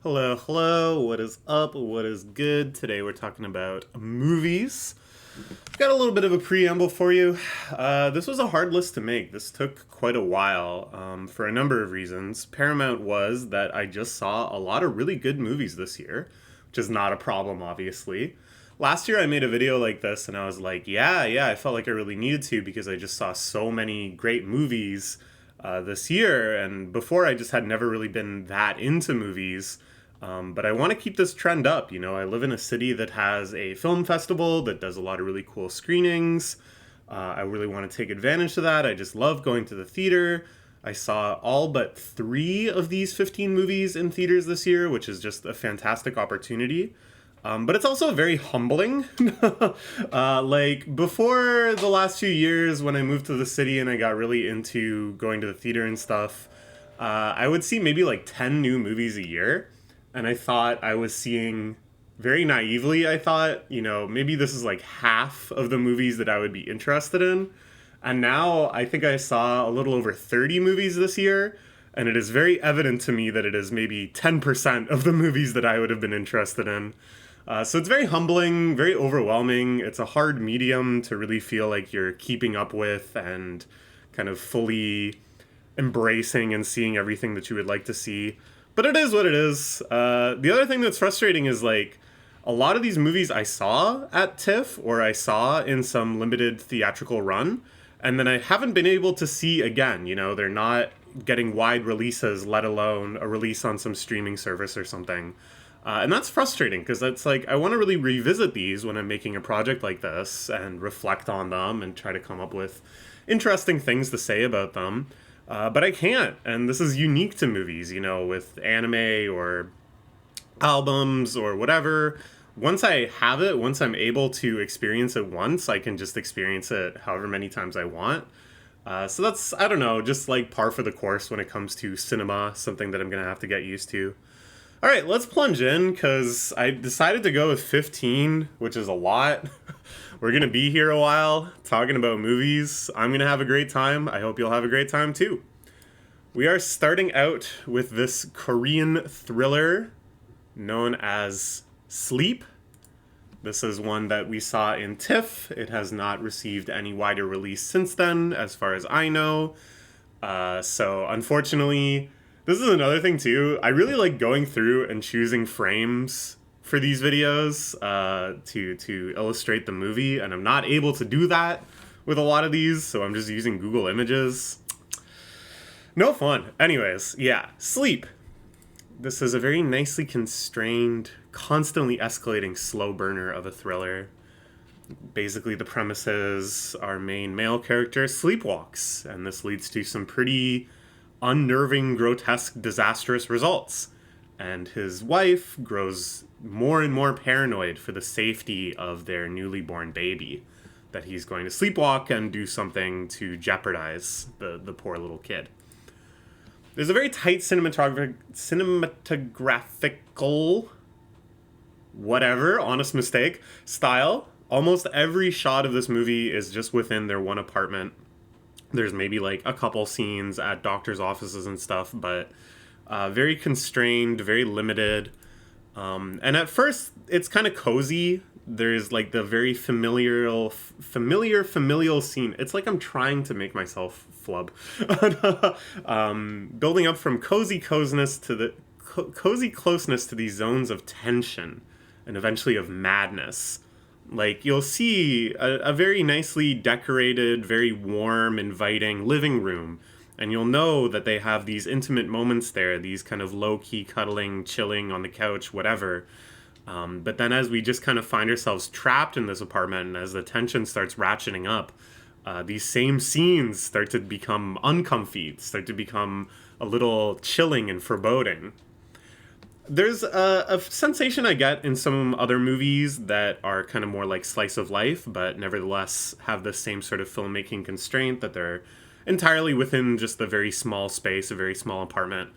Hello, hello. What is up? What is good? Today we're talking about movies. Got a little bit of a preamble for you. This was a hard list to make. This took quite a while for a number of reasons. Paramount was that I just saw a lot of really good movies this year, which is not a problem, obviously. Last year I made a video like this and I was like, yeah, I felt like I really needed to because I just saw so many great movies this year. And before I just had never really been that into movies. But I want to keep this trend up. You know, I live in a city that has a film festival that does a lot of really cool screenings. I really want to take advantage of that. I just love going to the theater. I saw all but 3 of these 15 movies in theaters this year, which is just a fantastic opportunity. But it's also very humbling. Like, before the last few years, when I moved to the city and I got really into going to the theater and stuff, I would see maybe like 10 new movies a year. And I thought I was seeing, very naively, I thought, maybe this is like half of the movies that I would be interested in. And now I think I saw a little over 30 movies this year. And it is very evident to me that it is maybe 10% of the movies that I would have been interested in. So it's very humbling, very overwhelming. It's a hard medium to really feel like you're keeping up with and kind of fully embracing and seeing everything that you would like to see. But it is what it is. The other thing that's frustrating is like a lot of these movies I saw at TIFF or I saw in some limited theatrical run, and then I haven't been able to see again. They're not getting wide releases, let alone a release on some streaming service or something. And that's frustrating because that's like, I want to really revisit these when I'm making a project like this and reflect on them and try to come up with interesting things to say about them. But I can't. And this is unique to movies, with anime or albums or whatever. Once I have it, once I'm able to experience it once, I can just experience it however many times I want. So that's, I don't know, just like par for the course when it comes to cinema, something that I'm going to have to get used to. All right, let's plunge in because I decided to go with 15, which is a lot. We're going to be here a while talking about movies. I'm going to have a great time. I hope you'll have a great time too. We are starting out with this Korean thriller known as Sleep. This is one that we saw in TIFF. It has not received any wider release since then, as far as I know. So unfortunately, this is another thing too. I really like going through and choosing frames for these videos to illustrate the movie, and I'm not able to do that with a lot of these, so I'm just using Google Images. No fun. Anyways, yeah, Sleep. This is a very nicely constrained, constantly escalating slow burner of a thriller. Basically, the premise is our main male character sleepwalks, and this leads to some pretty unnerving, grotesque, disastrous results. And his wife grows more and more paranoid for the safety of their newly born baby, that he's going to sleepwalk and do something to jeopardize the poor little kid. There's a very tight cinematographical, whatever, honest mistake, style. Almost every shot of this movie is just within their one apartment. There's maybe like a couple scenes at doctors' offices and stuff, but very constrained, very limited. And at first, it's kind of cozy. There's like the very familial scene. It's like I'm trying to make myself flub. Building up from cozy closeness to the cozy closeness to these zones of tension and eventually of madness. Like, you'll see a very nicely decorated, very warm, inviting living room, and you'll know that they have these intimate moments there, these kind of low-key cuddling, chilling on the couch, whatever. But then as we just kind of find ourselves trapped in this apartment, and as the tension starts ratcheting up, these same scenes start to become uncomfy, start to become a little chilling and foreboding. There's a sensation I get in some other movies that are kind of more like slice of life, but nevertheless have the same sort of filmmaking constraint that they're entirely within just a very small space, a very small apartment.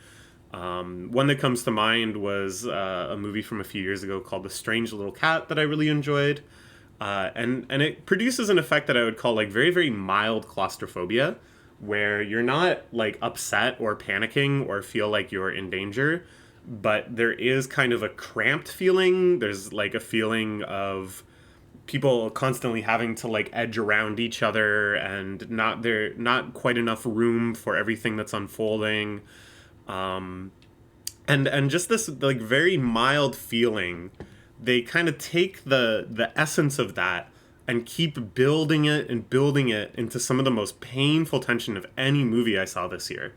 One that comes to mind was a movie from a few years ago called The Strange Little Cat that I really enjoyed. And it produces an effect that I would call like very, very mild claustrophobia, where you're not like upset or panicking or feel like you're in danger, but there is kind of a cramped feeling. There's like a feeling of people constantly having to like edge around each other, and not quite enough room for everything that's unfolding. And just this like very mild feeling. They kind of take the essence of that and keep building it and building it into some of the most painful tension of any movie I saw this year.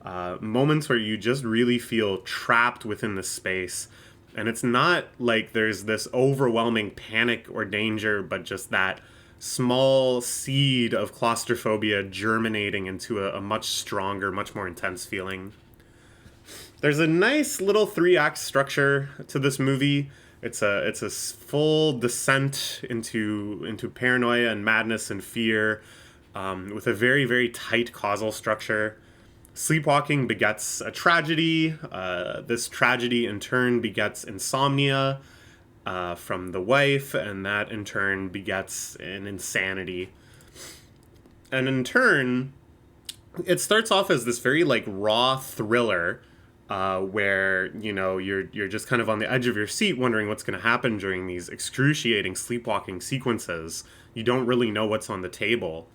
Moments where you just really feel trapped within the space. And it's not like there's this overwhelming panic or danger, but just that small seed of claustrophobia germinating into a much stronger, much more intense feeling. There's a nice little 3-act structure to this movie. It's a full descent into paranoia and madness and fear, with a very, very tight causal structure. Sleepwalking begets a tragedy. This tragedy in turn begets insomnia from the wife, and that in turn begets an insanity. And in turn, it starts off as this very like raw thriller, where you're just kind of on the edge of your seat, wondering what's going to happen during these excruciating sleepwalking sequences. You don't really know what's on the table.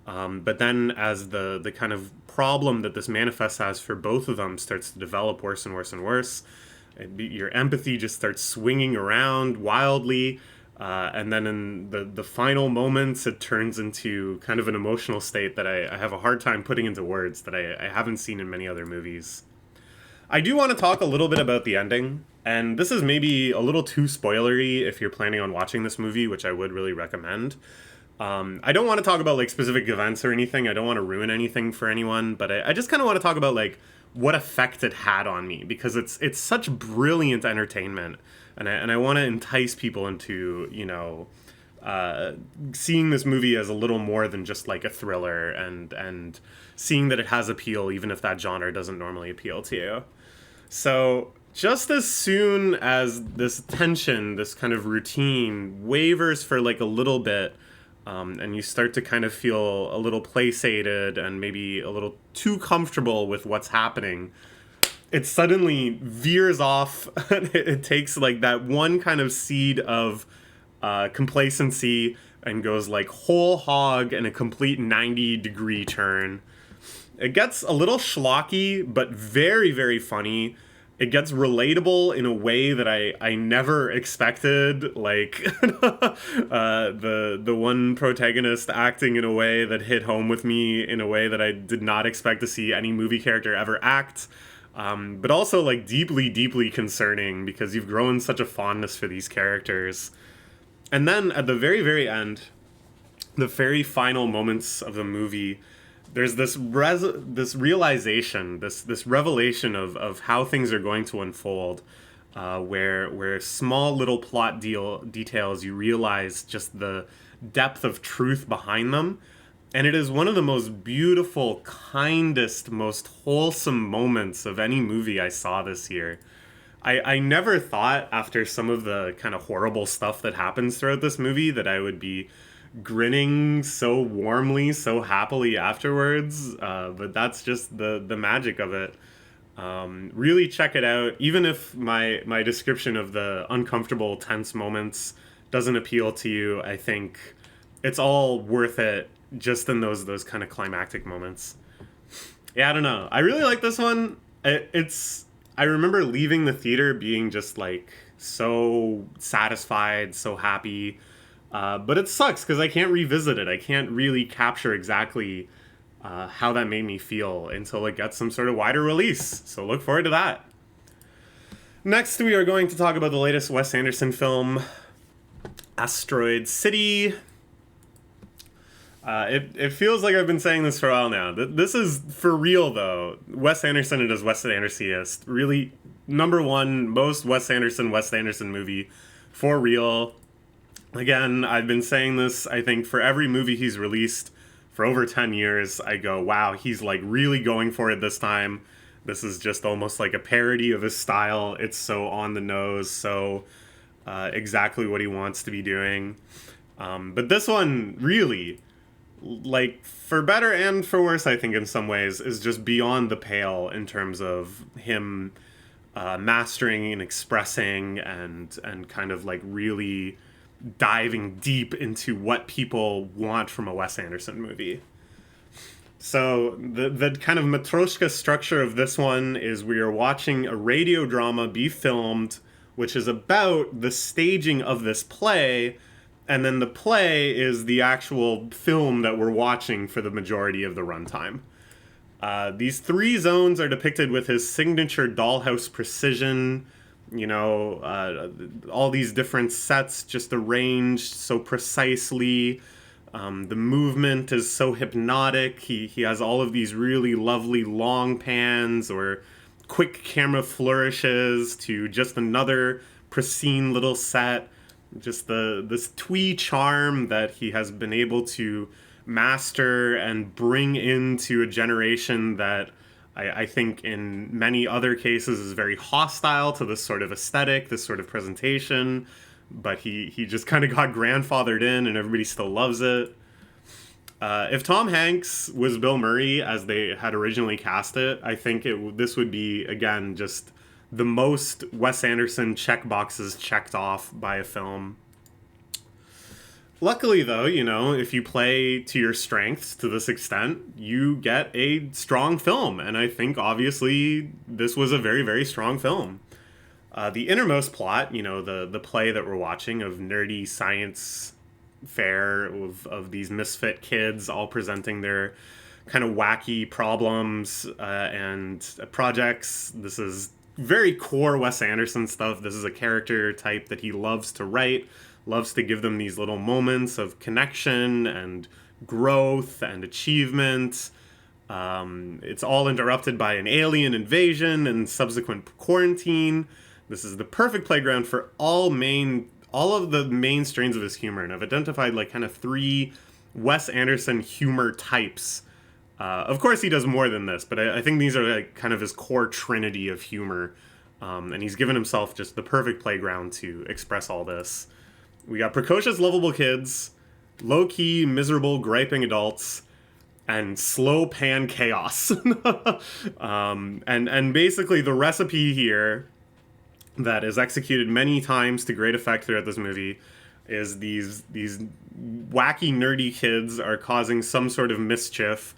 But then as the kind of problem that this manifests as for both of them starts to develop worse and worse and worse, your empathy just starts swinging around wildly. And then in the final moments, it turns into kind of an emotional state that I have a hard time putting into words, that I haven't seen in many other movies. I do want to talk a little bit about the ending, and this is maybe a little too spoilery if you're planning on watching this movie, which I would really recommend. I don't want to talk about like specific events or anything. I don't want to ruin anything for anyone, but I just kind of want to talk about like what effect it had on me, because it's such brilliant entertainment, and I want to entice people into seeing this movie as a little more than just like a thriller, and seeing that it has appeal even if that genre doesn't normally appeal to you. So just as soon as this tension, this kind of routine wavers for like a little bit, and you start to kind of feel a little placated and maybe a little too comfortable with what's happening, it suddenly veers off. It takes like that one kind of seed of complacency and goes like whole hog in a complete 90-degree turn. It gets a little schlocky, but very, very funny. It gets relatable in a way that I never expected. Like the one protagonist acting in a way that hit home with me in a way that I did not expect to see any movie character ever act. But also like deeply, deeply concerning, because you've grown such a fondness for these characters. And then at the very, very end, the very final moments of the movie, there's this realization, this revelation of how things are going to unfold, where small little plot details, you realize just the depth of truth behind them. And it is one of the most beautiful, kindest, most wholesome moments of any movie I saw this year. I never thought, after some of the kind of horrible stuff that happens throughout this movie, that I would be grinning so warmly, so happily afterwards. But that's just the magic of it. Really check it out. Even if my description of the uncomfortable, tense moments doesn't appeal to you, I think it's all worth it just in those kind of climactic moments. Yeah, I don't know. I really like this one. I remember leaving the theater being just like so satisfied, so happy. But it sucks because I can't revisit it. I can't really capture exactly how that made me feel until it gets some sort of wider release. So look forward to that. Next, we are going to talk about the latest Wes Anderson film, Asteroid City. It feels like I've been saying this for a while now. This is for real, though. Wes Anderson and his Wes Anderson-iest. Really, number one, most Wes Anderson movie. For real. Again, I've been saying this, I think, for every movie he's released for over 10 years. I go, wow, he's like really going for it this time. This is just almost like a parody of his style. It's so on the nose, so exactly what he wants to be doing. But this one, really, like, for better and for worse, I think in some ways, is just beyond the pale in terms of him mastering and expressing and kind of like really diving deep into what people want from a Wes Anderson movie. So the kind of Matryoshka structure of this one is we are watching a radio drama be filmed, which is about the staging of this play, and then the play is the actual film that we're watching for the majority of the runtime. These three zones are depicted with his signature dollhouse precision, all these different sets just arranged so precisely. The movement is so hypnotic. He has all of these really lovely long pans or quick camera flourishes to just another pristine little set. Just this twee charm that he has been able to master and bring into a generation that I think in many other cases is very hostile to this sort of aesthetic, this sort of presentation. But he just kind of got grandfathered in and everybody still loves it. If Tom Hanks was Bill Murray as they had originally cast it, I think this would be, again, just the most Wes Anderson check boxes checked off by a film. Luckily, though, if you play to your strengths to this extent, you get a strong film. And I think, obviously, this was a very, very strong film. The innermost plot, the play that we're watching of nerdy science fair of these misfit kids all presenting their kind of wacky problems and projects. This is very core Wes Anderson stuff. This is a character type that he loves to write, loves to give them these little moments of connection and growth and achievement. It's all interrupted by an alien invasion and subsequent quarantine. This is the perfect playground for all of the main strains of his humor, and I've identified like kind of three Wes Anderson humor types. Of course, he does more than this, but I think these are like kind of his core trinity of humor, and he's given himself just the perfect playground to express all this. We got precocious, lovable kids, low-key, miserable, griping adults, and slow pan chaos. And basically the recipe here that is executed many times to great effect throughout this movie is these wacky, nerdy kids are causing some sort of mischief,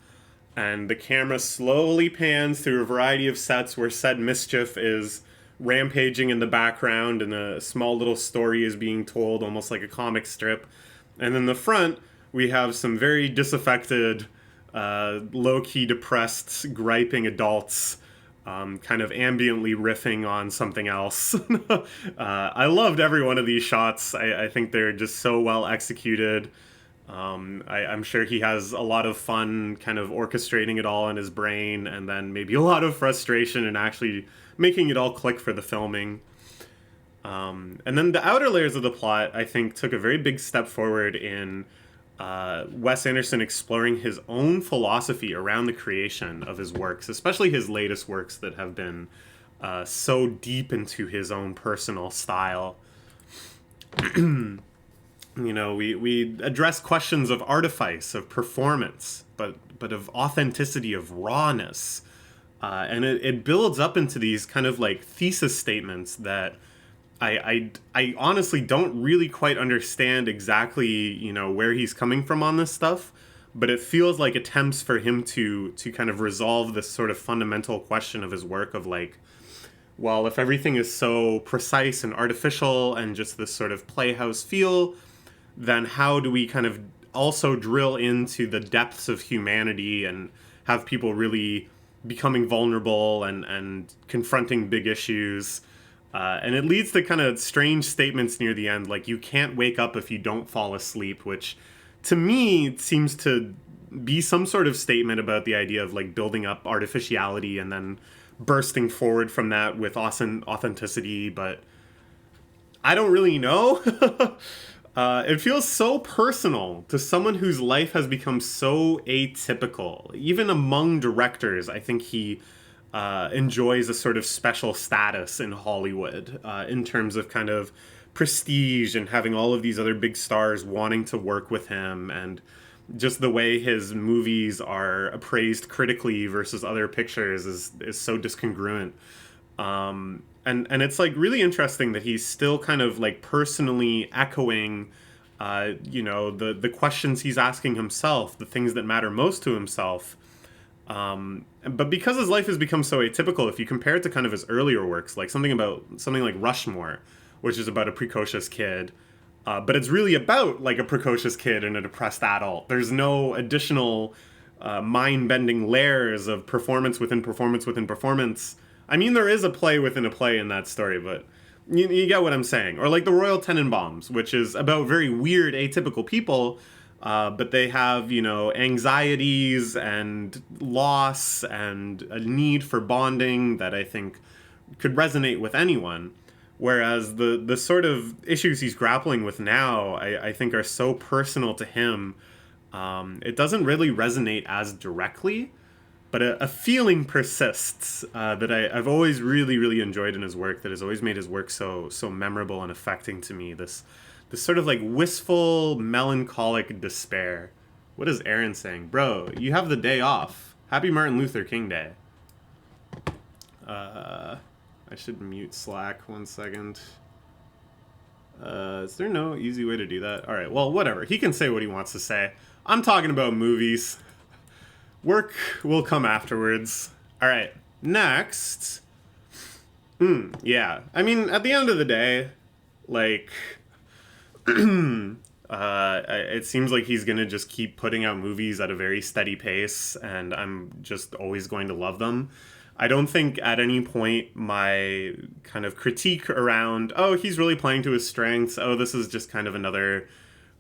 and the camera slowly pans through a variety of sets where said mischief is rampaging in the background and a small little story is being told, almost like a comic strip. And in the front, we have some very disaffected, low-key depressed, griping adults kind of ambiently riffing on something else. I loved every one of these shots. I think they're just so well executed. I'm sure he has a lot of fun kind of orchestrating it all in his brain, and then maybe a lot of frustration in actually making it all click for the filming. And then the outer layers of the plot, I think, took a very big step forward in Wes Anderson exploring his own philosophy around the creation of his works, especially his latest works that have been so deep into his own personal style. We address questions of artifice, of performance, but of authenticity, of rawness. And it builds up into these kind of like thesis statements that I honestly don't really quite understand exactly, where he's coming from on this stuff, but it feels like attempts for him to kind of resolve this sort of fundamental question of his work of like, well, if everything is so precise and artificial and just this sort of playhouse feel, then how do we kind of also drill into the depths of humanity and have people really becoming vulnerable and confronting big issues? And it leads to kind of strange statements near the end, like you can't wake up if you don't fall asleep, which to me seems to be some sort of statement about the idea of like building up artificiality and then bursting forward from that with authenticity, but I don't really know. It feels so personal to someone whose life has become so atypical. Even among directors, I think he enjoys a sort of special status in Hollywood in terms of kind of prestige and having all of these other big stars wanting to work with him, and just the way his movies are appraised critically versus other pictures is so discongruent. And it's like really interesting that he's still kind of like personally echoing, the questions he's asking himself, the things that matter most to himself. But because his life has become so atypical, if you compare it to kind of his earlier works, like something like Rushmore, which is about a precocious kid, but it's really about like a precocious kid and a depressed adult. There's no additional mind-bending layers of performance within performance within performance. I mean, there is a play within a play in that story, but you get what I'm saying. Or like the Royal Tenenbaums, which is about very weird, atypical people, but they have, anxieties and loss and a need for bonding that I think could resonate with anyone. Whereas the sort of issues he's grappling with now, I think are so personal to him. It doesn't really resonate as directly, but a feeling persists that I've always really, really enjoyed in his work, that has always made his work so memorable and affecting to me. This sort of like wistful, melancholic despair. What is Aaron saying? Bro, you have the day off. Happy Martin Luther King Day. I should mute Slack 1 second. Is there no easy way to do that? Alright, well, whatever. He can say what he wants to say. I'm talking about movies. Work will come afterwards. Alright, next. Yeah. I mean, at the end of the day, like, it seems like he's gonna just keep putting out movies at a very steady pace, and I'm just always going to love them. I don't think at any point my kind of critique around, oh, he's really playing to his strengths, oh, this is just kind of another,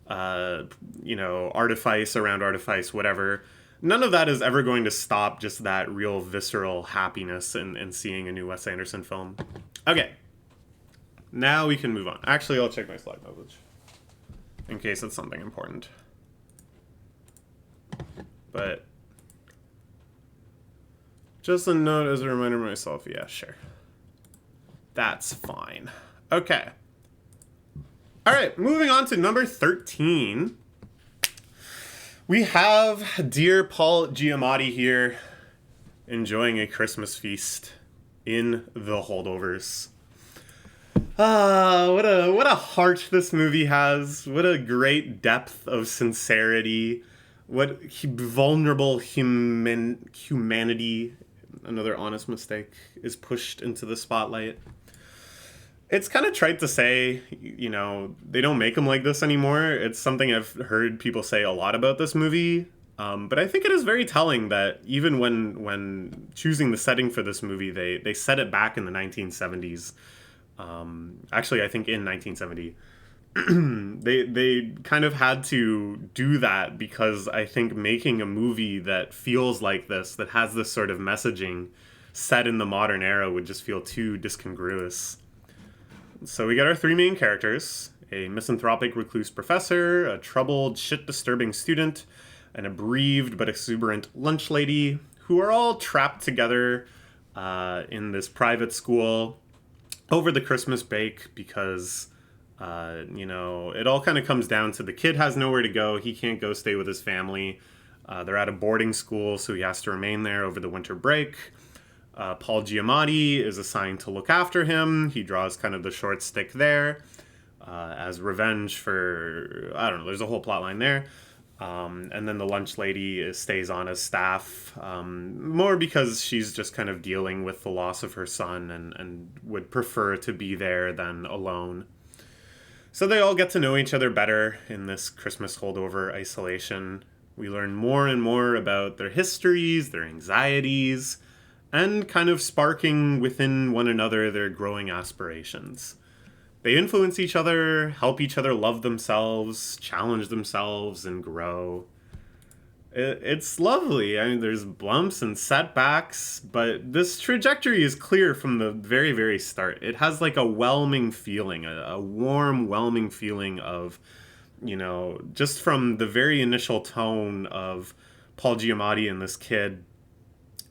artifice around artifice, whatever. None of that is ever going to stop just that real visceral happiness in seeing a new Wes Anderson film. Okay. Now we can move on. Actually, I'll check my Slack message in case it's something important. But just a note as a reminder to myself. Yeah, sure. That's fine. Okay. All right, moving on to number 13. We have dear Paul Giamatti here enjoying a Christmas feast in The Holdovers. What a heart this movie has. What a great depth of sincerity. What vulnerable humanity, another honest mistake, is pushed into the spotlight. It's kind of trite to say, they don't make them like this anymore. It's something I've heard people say a lot about this movie. But I think it is very telling that even when choosing the setting for this movie, they set it back in the 1970s. Actually, I think in 1970. They kind of had to do that because I think making a movie that feels like this, that has this sort of messaging set in the modern era, would just feel too discongruous. So we got our three main characters: a misanthropic recluse professor, a troubled, shit-disturbing student, and a bereaved but exuberant lunch lady, who are all trapped together in this private school over the Christmas break because, it all kind of comes down to the kid has nowhere to go. He can't go stay with his family. They're at a boarding school, so he has to remain there over the winter break. Paul Giamatti is assigned to look after him. He draws kind of the short stick there as revenge for, I don't know, there's a whole plot line there. And then the lunch lady stays on as staff, more because she's just kind of dealing with the loss of her son and would prefer to be there than alone. So they all get to know each other better in this Christmas holdover isolation. We learn more and more about their histories, their anxieties, and kind of sparking within one another their growing aspirations. They influence each other, help each other love themselves, challenge themselves, and grow. It's lovely. I mean, there's bumps and setbacks, but this trajectory is clear from the very, very start. It has like a whelming feeling, a warm, whelming feeling of, just from the very initial tone of Paul Giamatti and this kid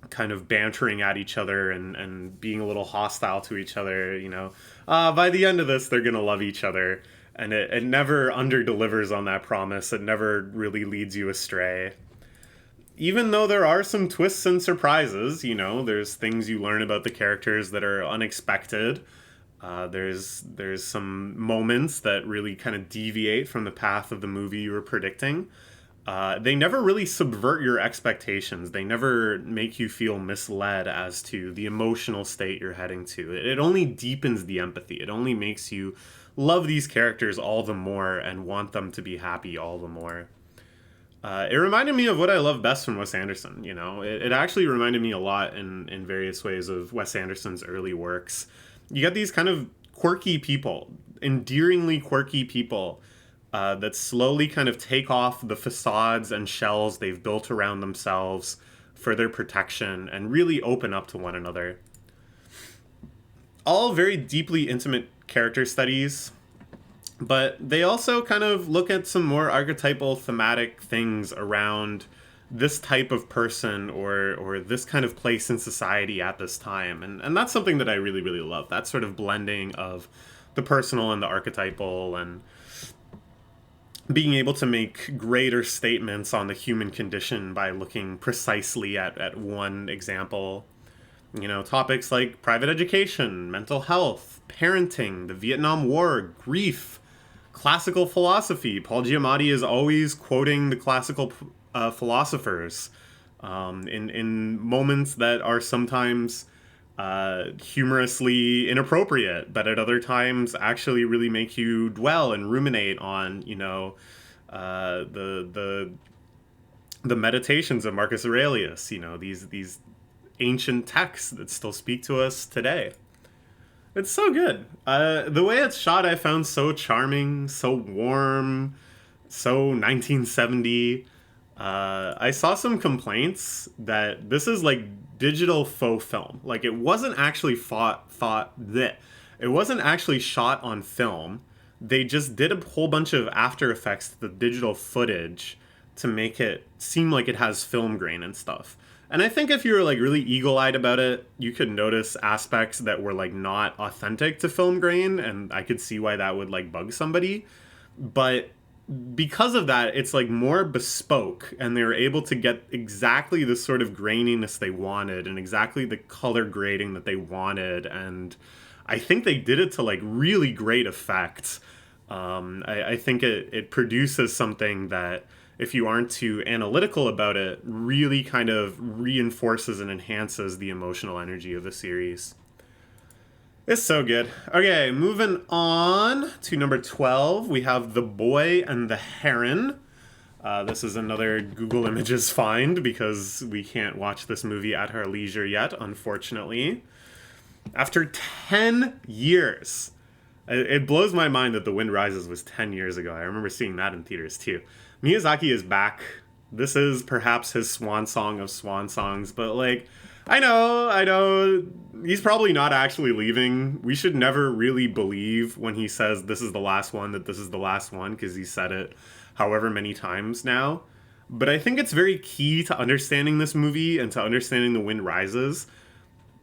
kind of bantering at each other and being a little hostile to each other, by the end of this, they're going to love each other. And it never under-delivers on that promise. It never really leads you astray. even though there are some twists and surprises, you know, there's things you learn about the characters that are unexpected. There's some moments that really kind of deviate from the path of the movie you were predicting. They never really subvert your expectations. They never make you feel misled as to the emotional state you're heading to. It only deepens the empathy. It only makes you love these characters all the more and want them to be happy all the more. It reminded me of what I love best from Wes Anderson. You know, it actually reminded me a lot in various ways of Wes Anderson's early works. You get these kind of quirky people, endearingly quirky people that slowly kind of take off the facades and shells they've built around themselves for their protection and really open up to one another. All very deeply intimate character studies, but they also kind of look at some more archetypal thematic things around this type of person or this kind of place in society at this time. And that's something that I really, really love. That sort of blending of the personal and the archetypal, and being able to make greater statements on the human condition by looking precisely at one example. You know, topics like private education, mental health, parenting, the Vietnam War, grief, classical philosophy. Paul Giamatti is always quoting the classical philosophers in moments that are sometimes humorously inappropriate, but at other times actually really make you dwell and ruminate on, you know, the meditations of Marcus Aurelius. You know, these ancient texts that still speak to us today. It's so good. The way it's shot I found so charming, so warm, so 1970. I saw some complaints that this is like digital faux film. Like, it wasn't actually it wasn't actually shot on film. They just did a whole bunch of After Effects to the digital footage to make it seem like it has film grain and stuff. And I think if you were like really eagle-eyed about it, you could notice aspects that were like not authentic to film grain, and I could see why that would like bug somebody. But because of that, it's like more bespoke, and they were able to get exactly the sort of graininess they wanted and exactly the color grading that they wanted. And I think they did it to like really great effect. I think it produces something that, if you aren't too analytical about it, really kind of reinforces and enhances the emotional energy of the series. It's so good. Okay, moving on to number 12, we have The Boy and the Heron. This is another Google Images find because we can't watch this movie at our leisure yet, unfortunately. After 10 years. It blows my mind that The Wind Rises was 10 years ago. I remember seeing that in theaters too. Miyazaki is back. This is perhaps his swan song of swan songs, but like, I know, he's probably not actually leaving. We should never really believe when he says this is the last one that this is the last one, because he said it however many times now. But I think it's very key to understanding this movie and to understanding The Wind Rises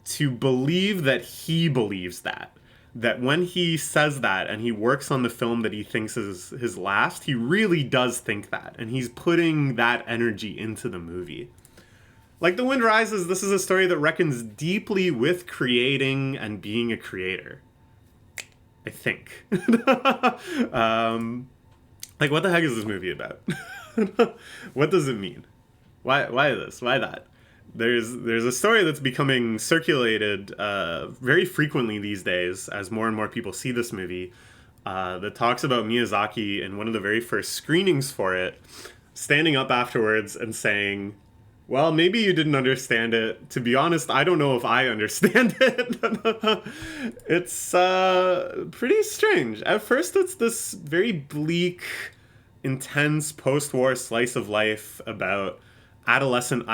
to believe that he believes that. That when he says that and he works on the film that he thinks is his last, he really does think that. And he's putting that energy into the movie. Like The Wind Rises, this is a story that reckons deeply with creating and being a creator. I think. Like, what the heck is this movie about? What does it mean? Why this? Why that? There's a story that's becoming circulated very frequently these days as more and more people see this movie that talks about Miyazaki in one of the very first screenings for it, standing up afterwards and saying, well, maybe you didn't understand it. To be honest, I don't know if I understand it. It's pretty strange. At first, it's this very bleak, intense post-war slice of life about adolescent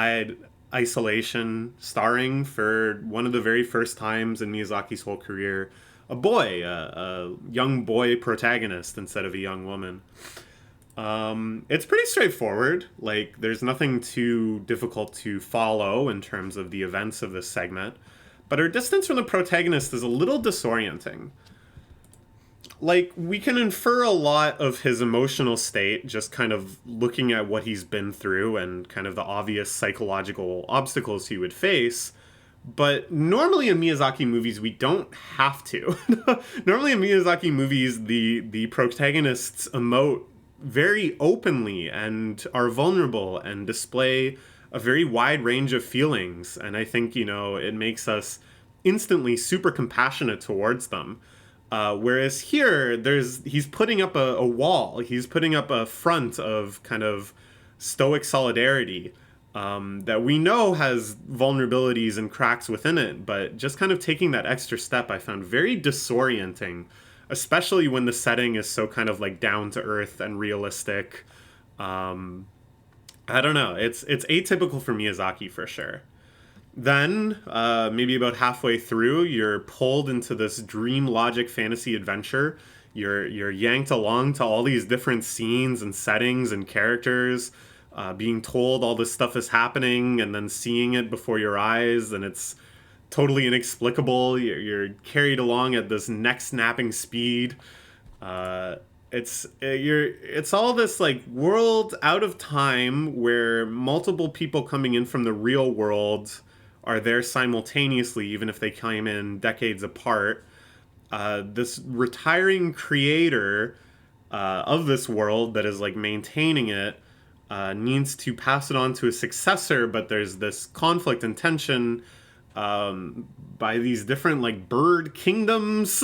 isolation, starring, for one of the very first times in Miyazaki's whole career, a boy, a young boy protagonist instead of a young woman. It's pretty straightforward. Like, there's nothing too difficult to follow in terms of the events of this segment, but our distance from the protagonist is a little disorienting. Like, we can infer a lot of his emotional state just kind of looking at what he's been through and kind of the obvious psychological obstacles he would face. But normally in Miyazaki movies, we don't have to. Normally in Miyazaki movies, the protagonists emote very openly and are vulnerable and display a very wide range of feelings. And I think, it makes us instantly super compassionate towards them. Whereas here, he's putting up a wall. He's putting up a front of kind of stoic solidarity that we know has vulnerabilities and cracks within it. But just kind of taking that extra step, I found very disorienting, especially when the setting is so kind of like down to earth and realistic. I don't know. It's atypical for Miyazaki for sure. Then, maybe about halfway through, you're pulled into this dream logic fantasy adventure. You're yanked along to all these different scenes and settings and characters, being told all this stuff is happening, and then seeing it before your eyes, and it's totally inexplicable. You're carried along at this neck snapping speed. It's all this like world out of time where multiple people coming in from the real world are there simultaneously, even if they came in decades apart. This retiring creator of this world that is like maintaining it needs to pass it on to a successor, but there's this conflict and tension by these different like bird kingdoms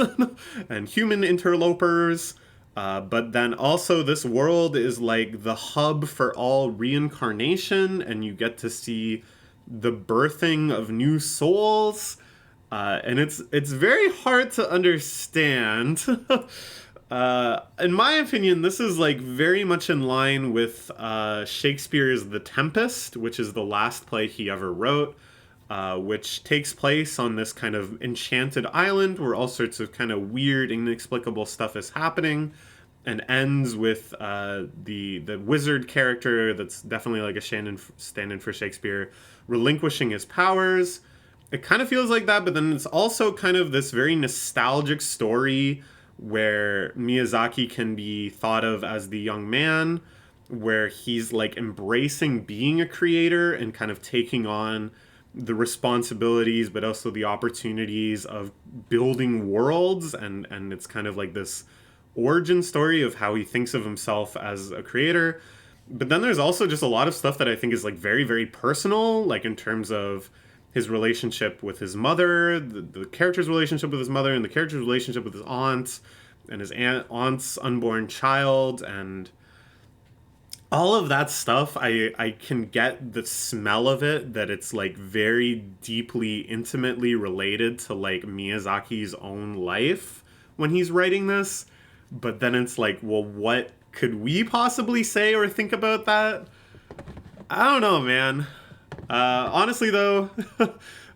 and human interlopers. But then also, this world is like the hub for all reincarnation, and you get to see the birthing of new souls, and it's very hard to understand. In my opinion, this is like very much in line with Shakespeare's The Tempest, which is the last play he ever wrote, which takes place on this kind of enchanted island where all sorts of kind of weird, inexplicable stuff is happening, and ends with the wizard character that's definitely like a stand-in for Shakespeare relinquishing his powers. It kind of feels like that, but then it's also kind of this very nostalgic story where Miyazaki can be thought of as the young man, where he's like embracing being a creator and kind of taking on the responsibilities but also the opportunities of building worlds, and it's kind of like this origin story of how he thinks of himself as a creator. But then there's also just a lot of stuff that I think is like very, very personal, like in terms of his relationship with his mother, the character's relationship with his mother, and the character's relationship with his aunt, and his aunt's unborn child, and all of that stuff. I can get the smell of it, that it's like very deeply, intimately related to like Miyazaki's own life when he's writing this. But then it's like, well, what could we possibly say or think about that? I don't know, man. Honestly, though,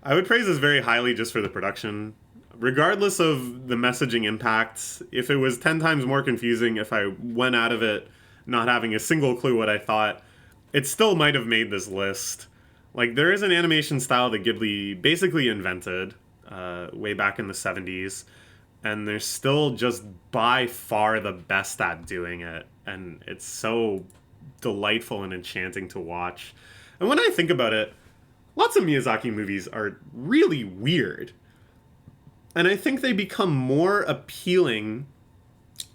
I would praise this very highly just for the production. Regardless of the messaging impact, if it was 10 times more confusing, if I went out of it not having a single clue what I thought, it still might have made this list. Like, there is an animation style that Ghibli basically invented way back in the 70s, and they're still just by far the best at doing it, and it's so delightful and enchanting to watch. And when I think about it, lots of Miyazaki movies are really weird, and I think they become more appealing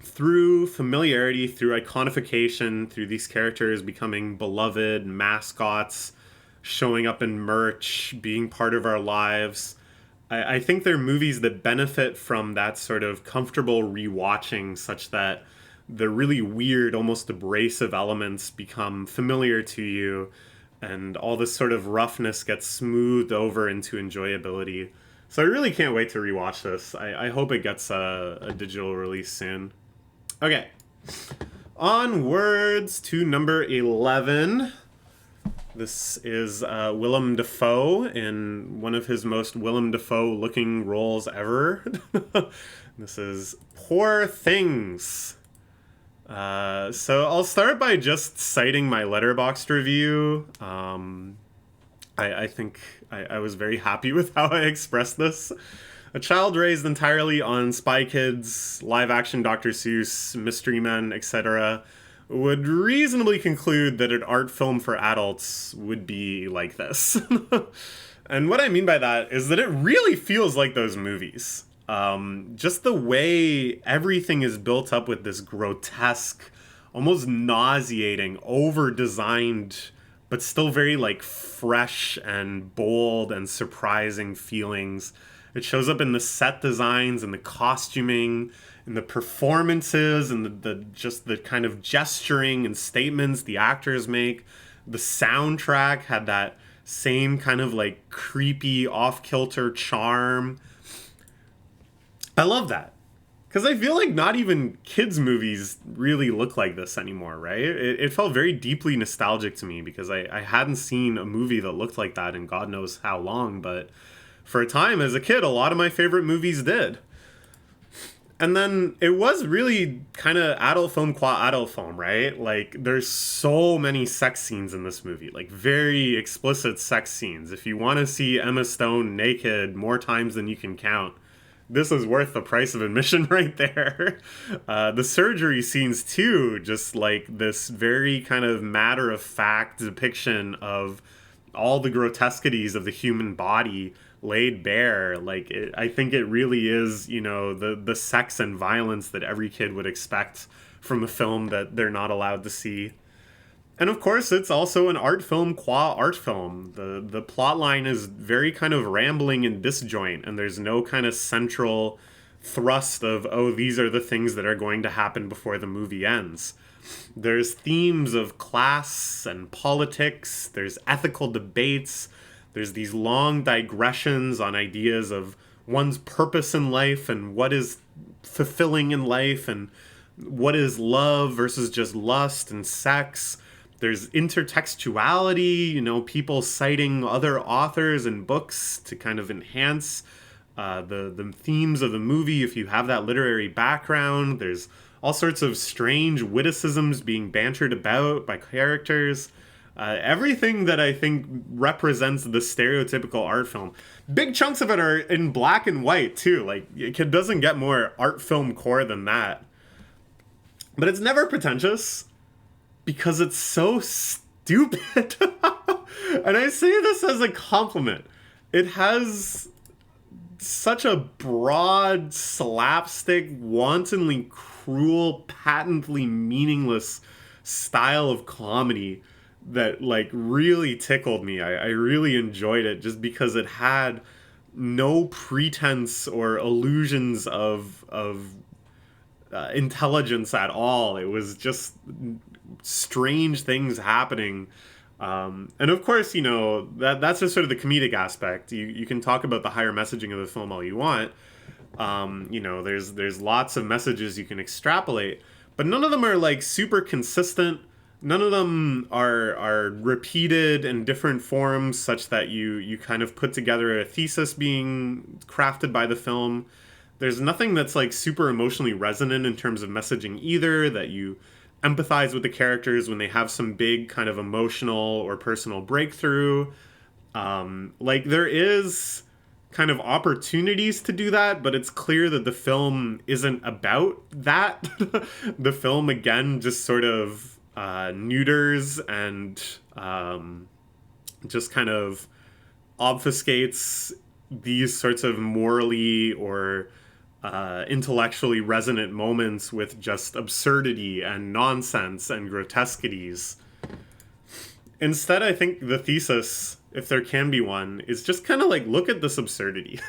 through familiarity, through iconification, through these characters becoming beloved mascots, showing up in merch, being part of our lives. I think they're movies that benefit from that sort of comfortable rewatching, such that the really weird, almost abrasive elements become familiar to you, and all this sort of roughness gets smoothed over into enjoyability. So I really can't wait to rewatch this. I hope it gets a digital release soon. Okay. Onwards to number 11. This is Willem Dafoe in one of his most Willem Dafoe-looking roles ever. This is Poor Things. So I'll start by just citing my Letterboxd review. I think I was very happy with how I expressed this. A child raised entirely on Spy Kids, live action Dr. Seuss, Mystery Men, etc., would reasonably conclude that an art film for adults would be like this. And what I mean by that is that it really feels like those movies. Just the way everything is built up with this grotesque, almost nauseating, over-designed, but still very like fresh and bold and surprising feelings. It shows up in the set designs and the costuming and the performances and the just the kind of gesturing and statements the actors make. The soundtrack had that same kind of like creepy off-kilter charm. I love that. Because I feel like not even kids' movies really look like this anymore, right? It felt very deeply nostalgic to me because I hadn't seen a movie that looked like that in God knows how long, but for a time as a kid, a lot of my favorite movies did. And then it was really kind of adult film qua adult film, right? Like, there's so many sex scenes in this movie, like very explicit sex scenes. If you want to see Emma Stone naked more times than you can count, this is worth the price of admission right there. The surgery scenes, too, just like this very kind of matter-of-fact depiction of all the grotesquities of the human body laid bare. Like, I think it really is, you know, the sex and violence that every kid would expect from a film that they're not allowed to see. And of course, it's also an art film qua art film. The plot line is very kind of rambling and disjoint, and there's no kind of central thrust of, oh, these are the things that are going to happen before the movie ends. There's themes of class and politics, there's ethical debates, there's these long digressions on ideas of one's purpose in life and what is fulfilling in life and what is love versus just lust and sex. There's intertextuality, you know, people citing other authors and books to kind of enhance the themes of the movie if you have that literary background. There's all sorts of strange witticisms being bantered about by characters. Everything that I think represents the stereotypical art film. Big chunks of it are in black and white, too. Like, it doesn't get more art film core than that. But it's never pretentious, because it's so stupid. And I say this as a compliment. It has such a broad, slapstick, wantonly cruel, patently meaningless style of comedy that, like, really tickled me. I really enjoyed it just because it had no pretense or illusions of intelligence at all. It was just strange things happening. And of course, you know, that's just sort of the comedic aspect. You can talk about the higher messaging of the film all you want. You know, there's lots of messages you can extrapolate, but none of them are like super consistent. None of them are repeated in different forms such that you kind of put together a thesis being crafted by the film. There's nothing that's like super emotionally resonant in terms of messaging either, that you empathize with the characters when they have some big kind of emotional or personal breakthrough. Like, there is kind of opportunities to do that, but it's clear that the film isn't about that. The film, again, just sort of neuters and just kind of obfuscates these sorts of morally or intellectually resonant moments with just absurdity and nonsense and grotesquities. Instead, I think the thesis, if there can be one, is just kind of like, look at this absurdity.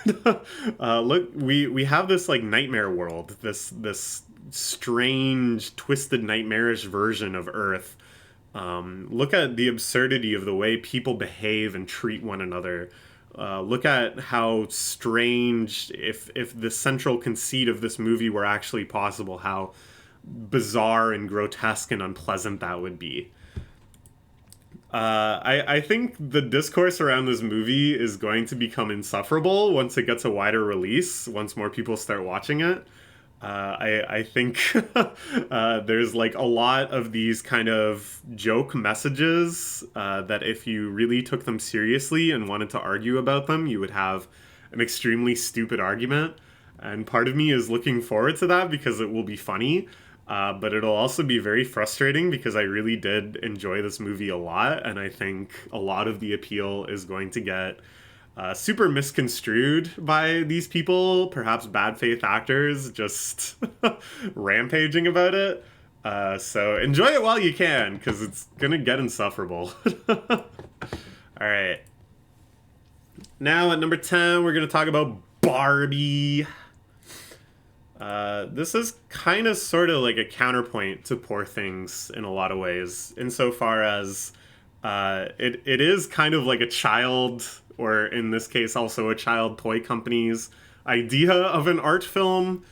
Look, we have this like nightmare world, this strange, twisted, nightmarish version of Earth. Look at the absurdity of the way people behave and treat one another. Look at how strange, if the central conceit of this movie were actually possible, how bizarre and grotesque and unpleasant that would be. I think the discourse around this movie is going to become insufferable once it gets a wider release, once more people start watching it. I think there's like a lot of these kind of joke messages that if you really took them seriously and wanted to argue about them, you would have an extremely stupid argument. And part of me is looking forward to that because it will be funny. But it'll also be very frustrating because I really did enjoy this movie a lot. And I think a lot of the appeal is going to get super misconstrued by these people, perhaps bad faith actors, just rampaging about it. So enjoy it while you can, because it's gonna get insufferable. All right. Now at number 10, we're gonna talk about Barbie. This is kind of sort of like a counterpoint to Poor Things in a lot of ways, insofar as it is kind of like a child, or in this case also a child toy company's idea of an art film.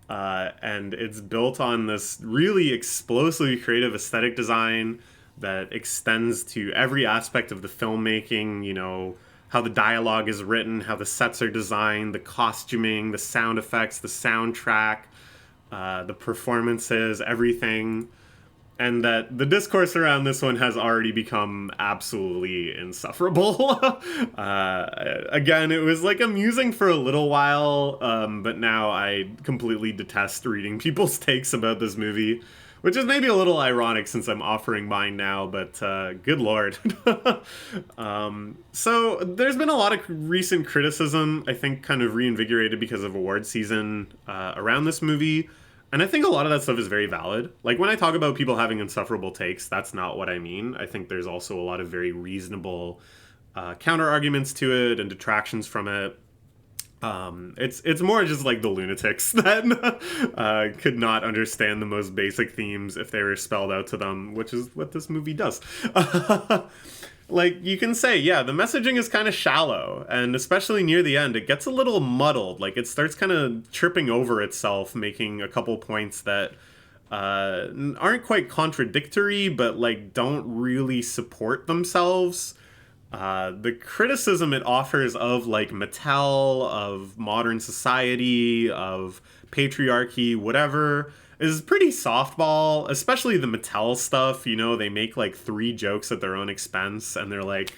And it's built on this really explosively creative aesthetic design that extends to every aspect of the filmmaking, you know, how the dialogue is written, how the sets are designed, the costuming, the sound effects, the soundtrack, the performances, everything. And that the discourse around this one has already become absolutely insufferable. Again, it was like amusing for a little while, but now I completely detest reading people's takes about this movie, which is maybe a little ironic since I'm offering mine now, but good lord. So there's been a lot of recent criticism, I think kind of reinvigorated because of award season around this movie. And I think a lot of that stuff is very valid. Like when I talk about people having insufferable takes, that's not what I mean. I think there's also a lot of very reasonable counter arguments to it and detractions from it. It's more just like the lunatics that could not understand the most basic themes if they were spelled out to them, which is what this movie does. Like, you can say, yeah, the messaging is kind of shallow, and especially near the end, it gets a little muddled. Like, it starts kind of tripping over itself, making a couple points that aren't quite contradictory, but, like, don't really support themselves. The criticism it offers of, like, Mattel, of modern society, of patriarchy, whatever, is pretty softball, especially the Mattel stuff. You know, they make like 3 jokes at their own expense, and they're like,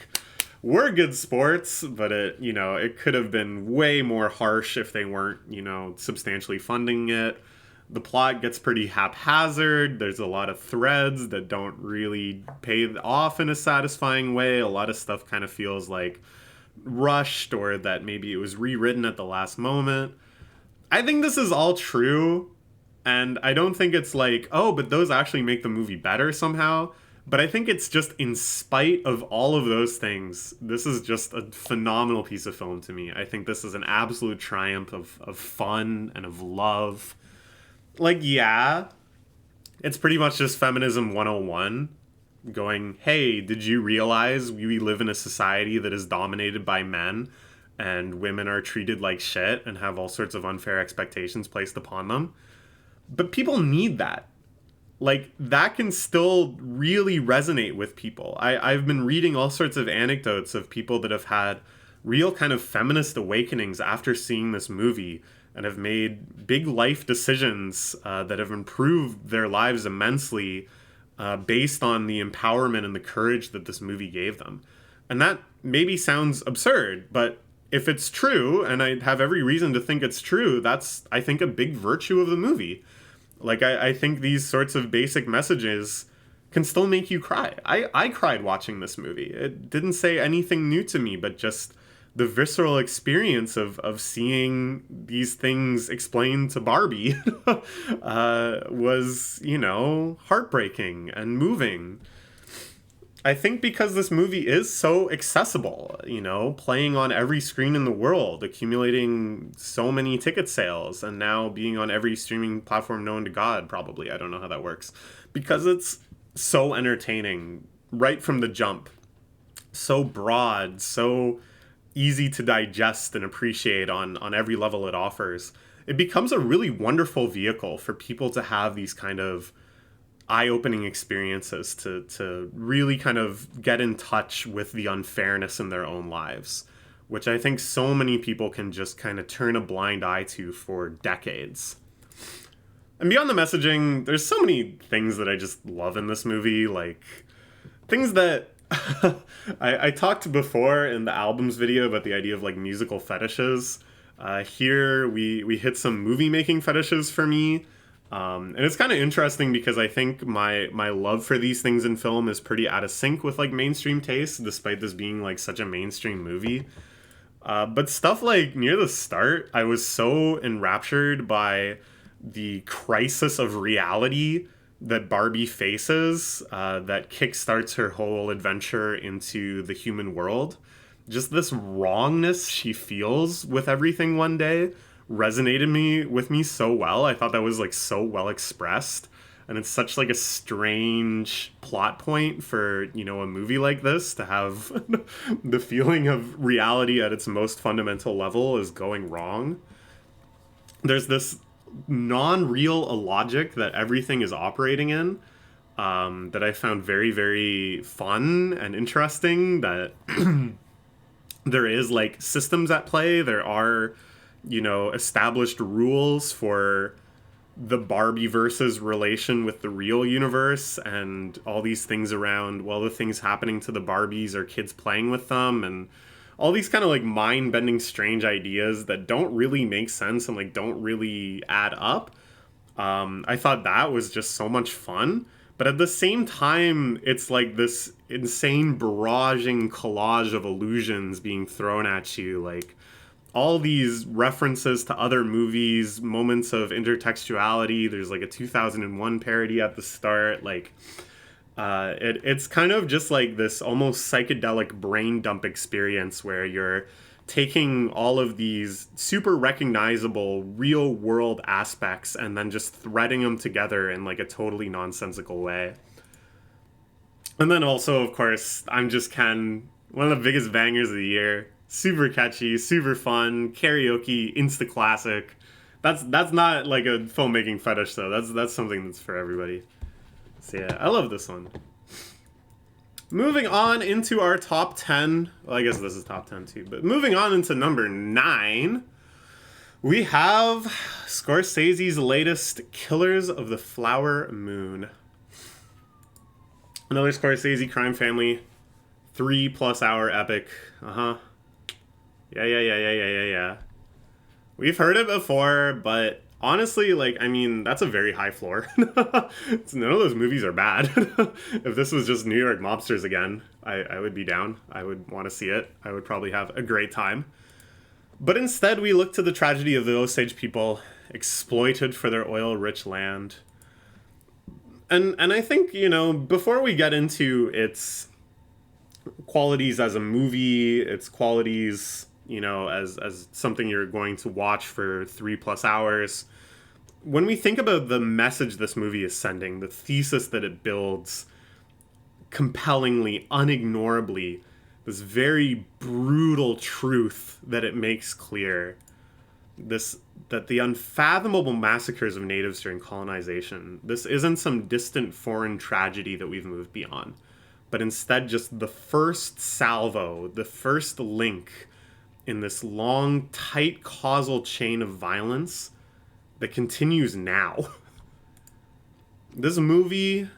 we're good sports, but it could have been way more harsh if they weren't, substantially funding it. The plot gets pretty haphazard. There's a lot of threads that don't really pay off in a satisfying way. A lot of stuff kind of feels like rushed, or that maybe it was rewritten at the last moment. I think this is all true. And I don't think it's like, oh, but those actually make the movie better somehow. But I think it's just in spite of all of those things, this is just a phenomenal piece of film to me. I think this is an absolute triumph of fun and of love. Like, yeah, it's pretty much just feminism 101. Going, hey, did you realize we live in a society that is dominated by men, and women are treated like shit and have all sorts of unfair expectations placed upon them? But people need that. Like, that can still really resonate with people. I've been reading all sorts of anecdotes of people that have had real kind of feminist awakenings after seeing this movie and have made big life decisions that have improved their lives immensely based on the empowerment and the courage that this movie gave them. And that maybe sounds absurd, but if it's true, and I have every reason to think it's true, that's, I think, a big virtue of the movie. Like, I think these sorts of basic messages can still make you cry. I cried watching this movie. It didn't say anything new to me, but just the visceral experience of seeing these things explained to Barbie was, heartbreaking and moving. I think because this movie is so accessible, playing on every screen in the world, accumulating so many ticket sales, and now being on every streaming platform known to God, probably. I don't know how that works. Because it's so entertaining right from the jump. So broad, so easy to digest and appreciate on every level it offers. It becomes a really wonderful vehicle for people to have these kind of eye-opening experiences, to really kind of get in touch with the unfairness in their own lives, which I think so many people can just kind of turn a blind eye to for decades. And beyond the messaging, there's so many things that I just love in this movie, like things that I talked before in the albums video about the idea of like musical fetishes. Here we hit some movie making fetishes for me. And it's kind of interesting because I think my love for these things in film is pretty out of sync with like mainstream taste, despite this being like such a mainstream movie. But stuff like near the start, I was so enraptured by the crisis of reality that Barbie faces that kickstarts her whole adventure into the human world. Just this wrongness she feels with everything one day resonated me with me so well. I thought that was like so well expressed. And it's such like a strange plot point for, you know, a movie like this to have the feeling of reality at its most fundamental level is going wrong. There's this non-real logic that everything is operating in, that I found very, very fun and interesting. That there is like systems at play. There are, you know, established rules for the Barbie versus relation with the real universe, and all these things around, well, the things happening to the Barbies are kids playing with them, and all these kind of like mind bending, strange ideas that don't really make sense and like don't really add up. I thought that was just so much fun. But at the same time, it's like this insane barraging collage of illusions being thrown at you. Like all these references to other movies, moments of intertextuality. There's like a 2001 parody at the start. Like, it's kind of just like this almost psychedelic brain dump experience where you're taking all of these super recognizable real world aspects and then just threading them together in like a totally nonsensical way. And then also, of course, I'm Just Ken, one of the biggest bangers of the year. Super catchy, super fun, karaoke, insta classic. That's not like a filmmaking fetish though. That's something that's for everybody. So yeah, I love this one. Moving on into our top 10. Well, I guess this is top 10 too, but moving on into number 9, we have Scorsese's latest Killers of the Flower Moon. Another Scorsese crime family, 3+ hour epic. Yeah. We've heard it before, but honestly, like, I mean, that's a very high floor. None of those movies are bad. If this was just New York mobsters again, I would be down. I would want to see it. I would probably have a great time. But instead, we look to the tragedy of the Osage people, exploited for their oil-rich land. And I think, you know, before we get into its qualities as a movie, its qualities, you know, as something you're going to watch for 3+ hours, when we think about the message this movie is sending, the thesis that it builds compellingly, unignorably, this very brutal truth that it makes clear, this that the unfathomable massacres of natives during colonization, this isn't some distant foreign tragedy that we've moved beyond, but instead just the first salvo, the first link in this long, tight causal chain of violence that continues now. This movie,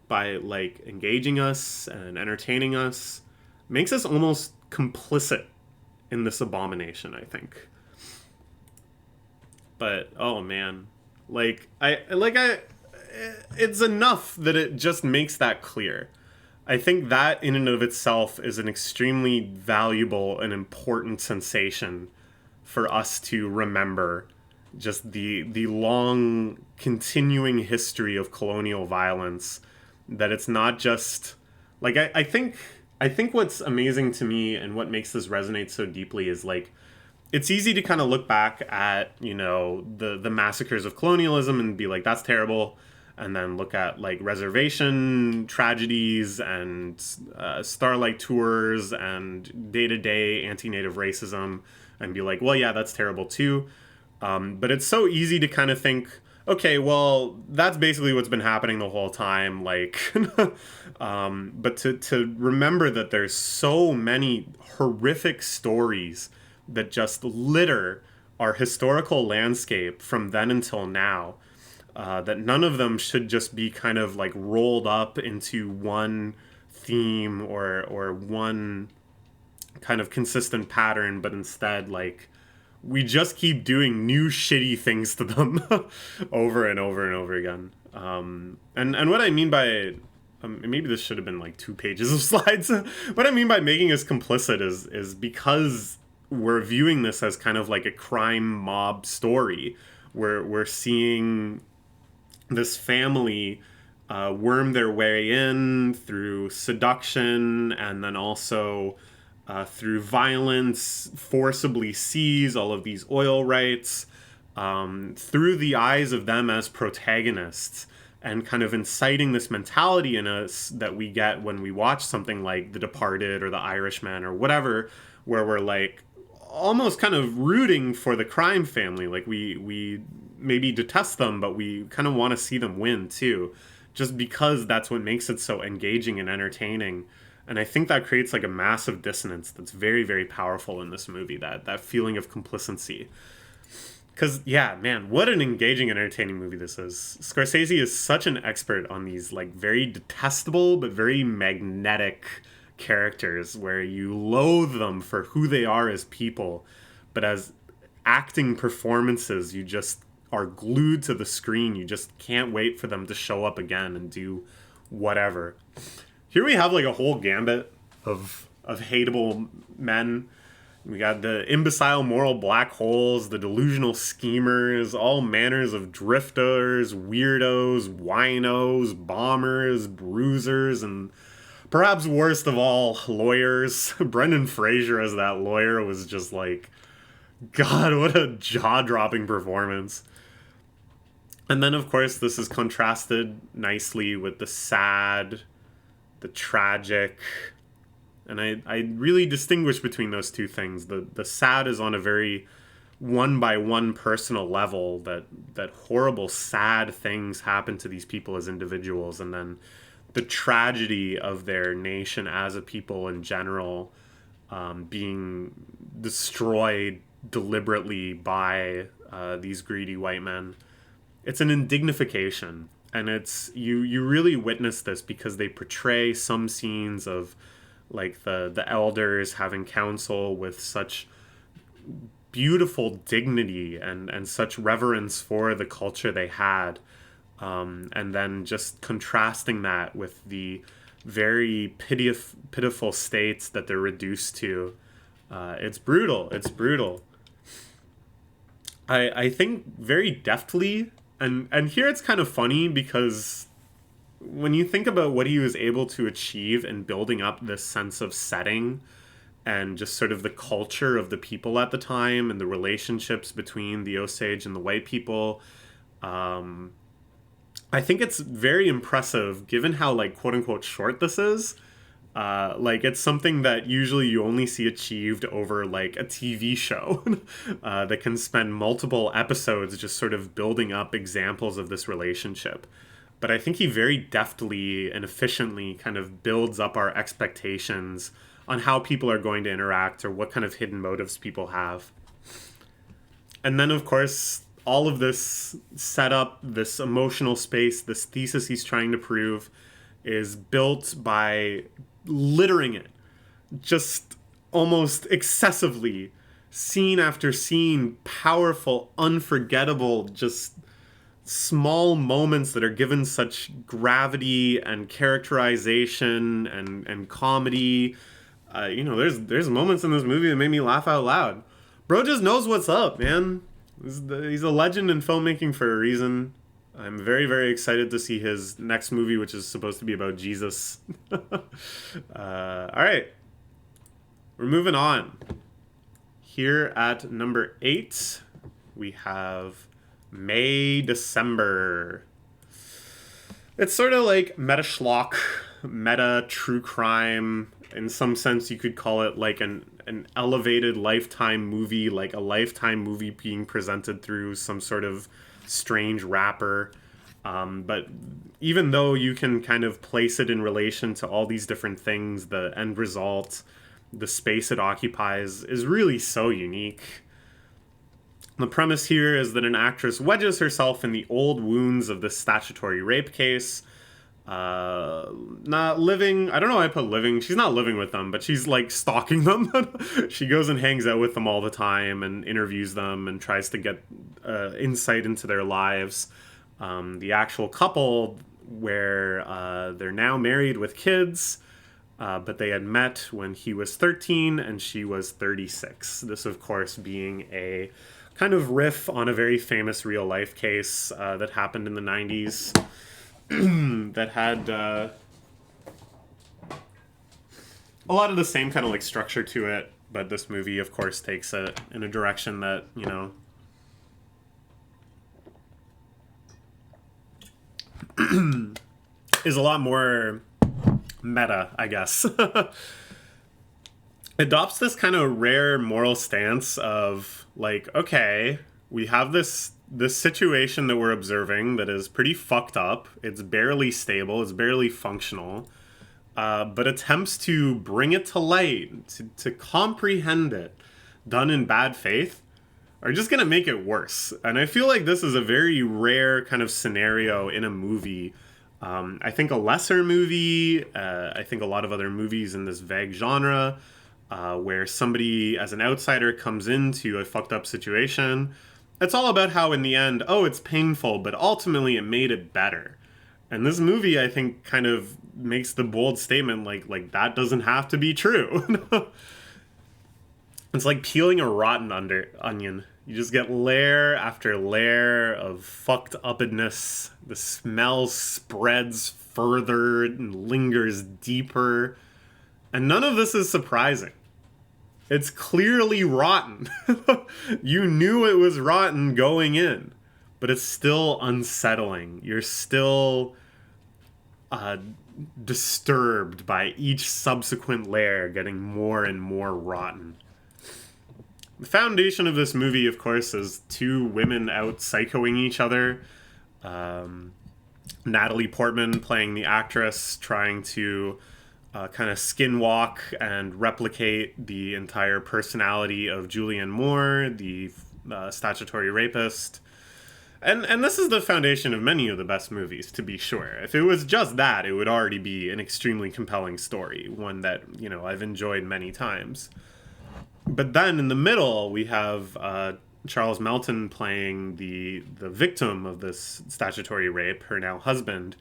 by like engaging us and entertaining us, makes us almost complicit in this abomination, I think. But oh man, I it's enough that it just makes that clear. I think that in and of itself is an extremely valuable and important sensation for us to remember. Just the long continuing history of colonial violence. That it's not just like I think what's amazing to me and what makes this resonate so deeply is like it's easy to kind of look back at, you know, the massacres of colonialism and be like, that's terrible. And then look at like reservation tragedies and Starlight Tours and day-to-day anti-native racism and be like, well, yeah, that's terrible too. But it's so easy to kind of think, okay, well, that's basically what's been happening the whole time. Like, but to remember that there's so many horrific stories that just litter our historical landscape from then until now, that none of them should just be kind of like rolled up into one theme or one kind of consistent pattern, but instead, like, we just keep doing new shitty things to them over and over and over again. And what I mean by maybe this should have been like 2 pages of slides. What I mean by making us complicit is because we're viewing this as kind of like a crime mob story, where we're seeing this family worm their way in through seduction, and then also through violence, forcibly seize all of these oil rights through the eyes of them as protagonists, and kind of inciting this mentality in us that we get when we watch something like The Departed or The Irishman or whatever, where we're like almost kind of rooting for the crime family. Like we maybe detest them, but we kind of want to see them win too, just because that's what makes it so engaging and entertaining. And I think that creates like a massive dissonance that's very, very powerful in this movie, that feeling of complacency. Because, yeah, man, what an engaging and entertaining movie this is. Scorsese is such an expert on these, like, very detestable but very magnetic characters where you loathe them for who they are as people, but as acting performances, you just are glued to the screen. You just can't wait for them to show up again and do whatever. Here we have like a whole gambit of hateable men. We got the imbecile moral black holes, the delusional schemers, all manners of drifters, weirdos, winos, bombers, bruisers, and perhaps worst of all, lawyers. Brendan Fraser as that lawyer was just like, God, what a jaw-dropping performance. And then, of course, this is contrasted nicely with the sad, the tragic, and I really distinguish between those two things. The sad is on a very one-by-one personal level, that horrible, sad things happen to these people as individuals, and then the tragedy of their nation as a people in general being destroyed deliberately by these greedy white men. It's an indignification. And it's you really witness this because they portray some scenes of like the elders having counsel with such beautiful dignity and such reverence for the culture they had, and then just contrasting that with the very pitiful states that they're reduced to. It's brutal. It's brutal. I think very deftly. And here it's kind of funny because when you think about what he was able to achieve in building up this sense of setting and just sort of the culture of the people at the time and the relationships between the Osage and the white people, I think it's very impressive given how, like, quote unquote short this is. Like, it's something that usually you only see achieved over, like, a TV show that can spend multiple episodes just sort of building up examples of this relationship. But I think he very deftly and efficiently kind of builds up our expectations on how people are going to interact or what kind of hidden motives people have. And then, of course, all of this setup, this emotional space, this thesis he's trying to prove is built by littering it just almost excessively, scene after scene, powerful, unforgettable, just small moments that are given such gravity and characterization and comedy. There's moments in this movie that made me laugh out loud. Bro just knows what's up, man. He's a legend in filmmaking for a reason. I'm very, very excited to see his next movie, which is supposed to be about Jesus. All right. We're moving on. Here at number 8, we have May December. It's sort of like meta schlock, meta true crime. In some sense, you could call it like an elevated Lifetime movie, like a Lifetime movie being presented through some sort of strange rapper. But even though you can kind of place it in relation to all these different things, the end result, the space it occupies is really so unique. The premise here is that an actress wedges herself in the old wounds of this statutory rape case, uh not living, I don't know why I put living, she's not living with them, but she's like stalking them. She goes and hangs out with them all the time and interviews them and tries to get insight into their lives. The actual couple, where they're now married with kids, but they had met when he was 13 and she was 36. This, of course, being a kind of riff on a very famous real life case that happened in the 90s that had a lot of the same kind of like structure to it. But this movie, of course, takes it in a direction that, you know, is a lot more meta, I guess. Adopts this kind of rare moral stance of like, okay, we have this situation that we're observing that is pretty fucked up. It's barely stable. It's barely functional. But attempts to bring it to light, to comprehend it, done in bad faith, are just going to make it worse. And I feel like this is a very rare kind of scenario in a movie. I think a lesser movie, I think a lot of other movies in this vague genre, where somebody as an outsider comes into a fucked up situation. It's all about how in the end, oh, it's painful, but ultimately it made it better. And this movie, I think, kind of makes the bold statement like that doesn't have to be true. It's like peeling a rotten onion. You just get layer after layer of fucked upness. The smell spreads further and lingers deeper. And none of this is surprising. It's clearly rotten. You knew it was rotten going in, but it's still unsettling. You're still disturbed by each subsequent layer getting more and more rotten. The foundation of this movie, of course, is two women out psychoing each other. Natalie Portman playing the actress, trying to kind of skinwalk and replicate the entire personality of Julianne Moore, the statutory rapist. And this is the foundation of many of the best movies, to be sure. If it was just that, it would already be an extremely compelling story, one that, you know, I've enjoyed many times. But then in the middle, we have Charles Melton playing the victim of this statutory rape, her now husband,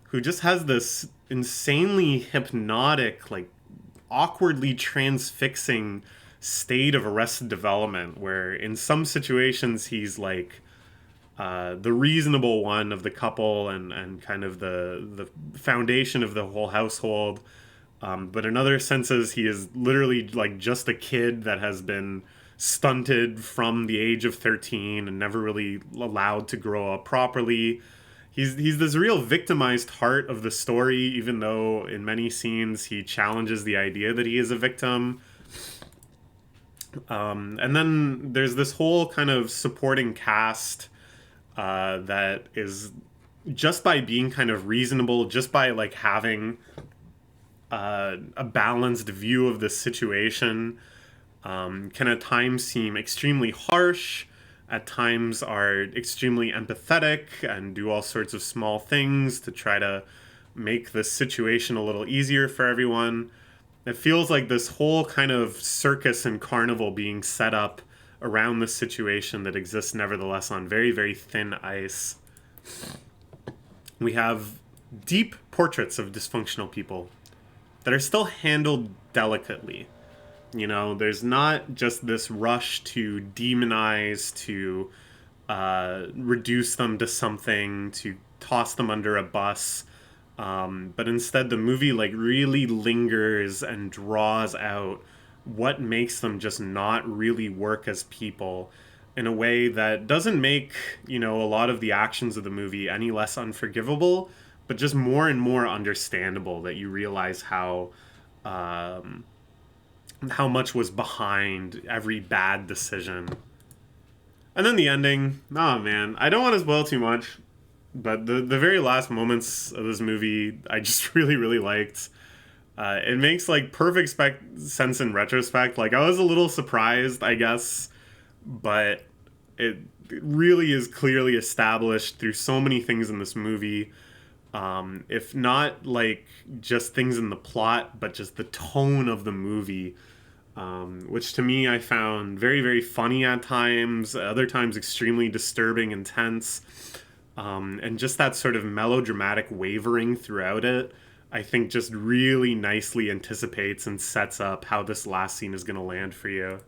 who just has this insanely hypnotic, like awkwardly transfixing state of arrested development, where in some situations he's like the reasonable one of the couple and kind of the foundation of the whole household. But in other senses, he is literally like just a kid that has been stunted from the age of 13 and never really allowed to grow up properly. He's this real victimized heart of the story, even though in many scenes he challenges the idea that he is a victim. And then there's this whole kind of supporting cast that is, just by being kind of reasonable, just by like having a balanced view of the situation, can at times seem extremely harsh, at times are extremely empathetic and do all sorts of small things to try to make the situation a little easier for everyone. It feels like this whole kind of circus and carnival being set up around this situation that exists nevertheless on very, very thin ice. We have deep portraits of dysfunctional people that are still handled delicately. You know, there's not just this rush to demonize, to reduce them to something, to toss them under a bus. But instead, the movie like really lingers and draws out what makes them just not really work as people in a way that doesn't make, you know, a lot of the actions of the movie any less unforgivable, but just more and more understandable, that you realize how much was behind every bad decision. And then the ending, oh man, I don't want to spoil too much, but the very last moments of this movie I just really, really liked. It makes like perfect sense in retrospect. Like, I was a little surprised, I guess, but it really is clearly established through so many things in this movie. If not like just things in the plot, but just the tone of the movie, which to me I found very, very funny at times, other times extremely disturbing and tense. And just that sort of melodramatic wavering throughout it, I think just really nicely anticipates and sets up how this last scene is going to land for you.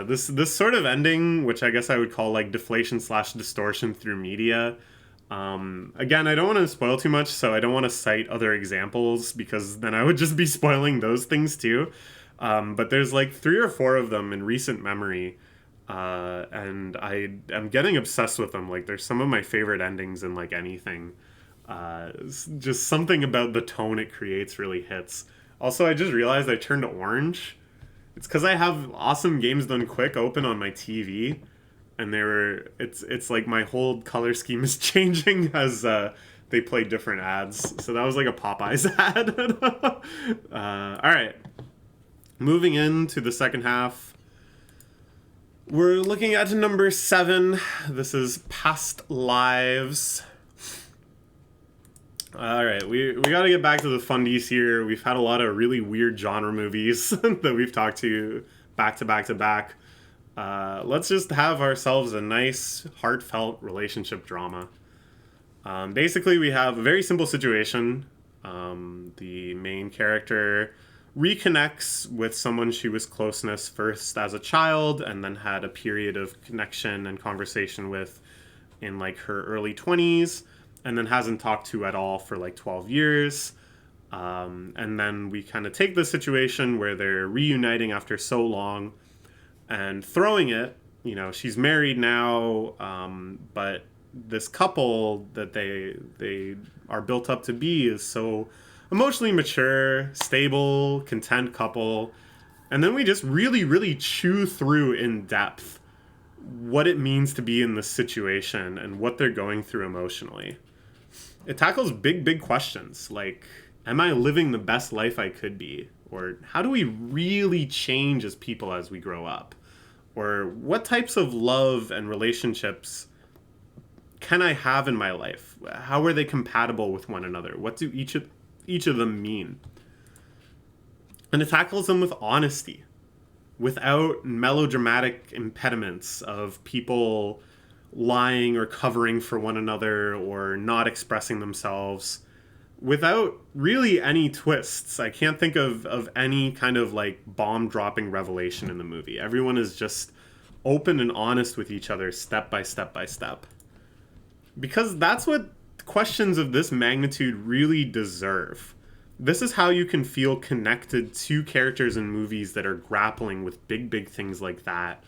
This sort of ending, which I guess I would call like deflation slash distortion through media. Again, I don't want to spoil too much, so I don't want to cite other examples because then I would just be spoiling those things too. But there's like 3 or 4 of them in recent memory, and I am getting obsessed with them. Like, there's some of my favorite endings in like anything. Just something about the tone it creates really hits. Also, I just realized I turned orange. It's because I have Awesome Games Done Quick open on my TV, and it's like my whole color scheme is changing as they play different ads. So that was like a Popeyes ad. All right, moving into the second half. We're looking at number 7. This is Past Lives. All right, we got to get back to the fundies here. We've had a lot of really weird genre movies that we've talked to back to back to back. Let's just have ourselves a nice, heartfelt relationship drama. Basically, we have a very simple situation. The main character reconnects with someone she was closeness first as a child, and then had a period of connection and conversation with in like her early 20s, and then hasn't talked to at all for like 12 years. And then we kind of take the situation where they're reuniting after so long and throwing it. You know, she's married now, but this couple that they are built up to be is so emotionally mature, stable, content couple. And then we just really, really chew through in depth what it means to be in this situation and what they're going through emotionally. It tackles big, big questions like, am I living the best life I could be? Or how do we really change as people as we grow up? Or what types of love and relationships can I have in my life? How are they compatible with one another? What do each of them mean? And it tackles them with honesty, without melodramatic impediments of people lying or covering for one another or not expressing themselves, without really any twists. I can't think of any kind of like bomb dropping revelation in the movie. Everyone is just open and honest with each other step by step by step. Because that's what questions of this magnitude really deserve. This is how you can feel connected to characters in movies that are grappling with big, big things like that.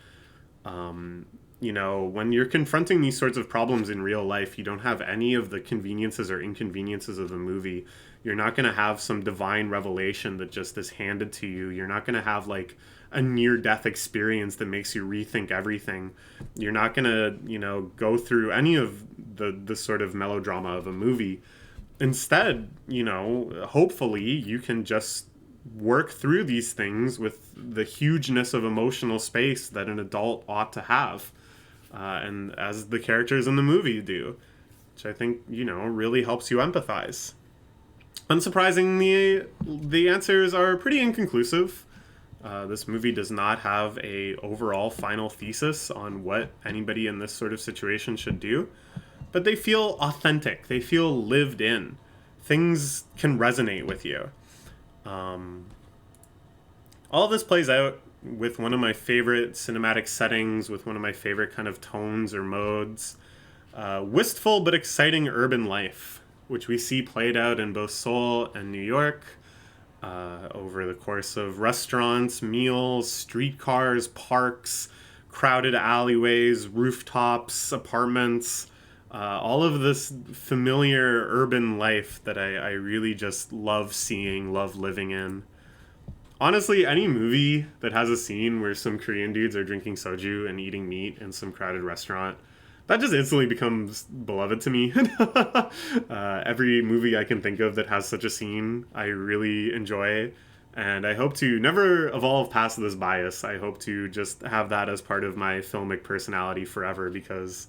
You know, when you're confronting these sorts of problems in real life, you don't have any of the conveniences or inconveniences of the movie. You're not going to have some divine revelation that just is handed to you. You're not going to have like a near-death experience that makes you rethink everything. You're not going to, you know, go through any of the sort of melodrama of a movie. Instead, you know, hopefully you can just work through these things with the hugeness of emotional space that an adult ought to have. And as the characters in the movie do, which I think, you know, really helps you empathize. Unsurprisingly, the answers are pretty inconclusive. This movie does not have a overall final thesis on what anybody in this sort of situation should do, but they feel authentic. They feel lived in. Things can resonate with you. All this plays out with one of my favorite cinematic settings, with one of my favorite kind of tones or modes. Wistful but exciting urban life, which we see played out in both Seoul and New York over the course of restaurants, meals, streetcars, parks, crowded alleyways, rooftops, apartments. All of this familiar urban life that I really just love seeing, love living in. Honestly, any movie that has a scene where some Korean dudes are drinking soju and eating meat in some crowded restaurant, that just instantly becomes beloved to me. Every movie I can think of that has such a scene, I really enjoy. And I hope to never evolve past this bias. I hope to just have that as part of my filmic personality forever, because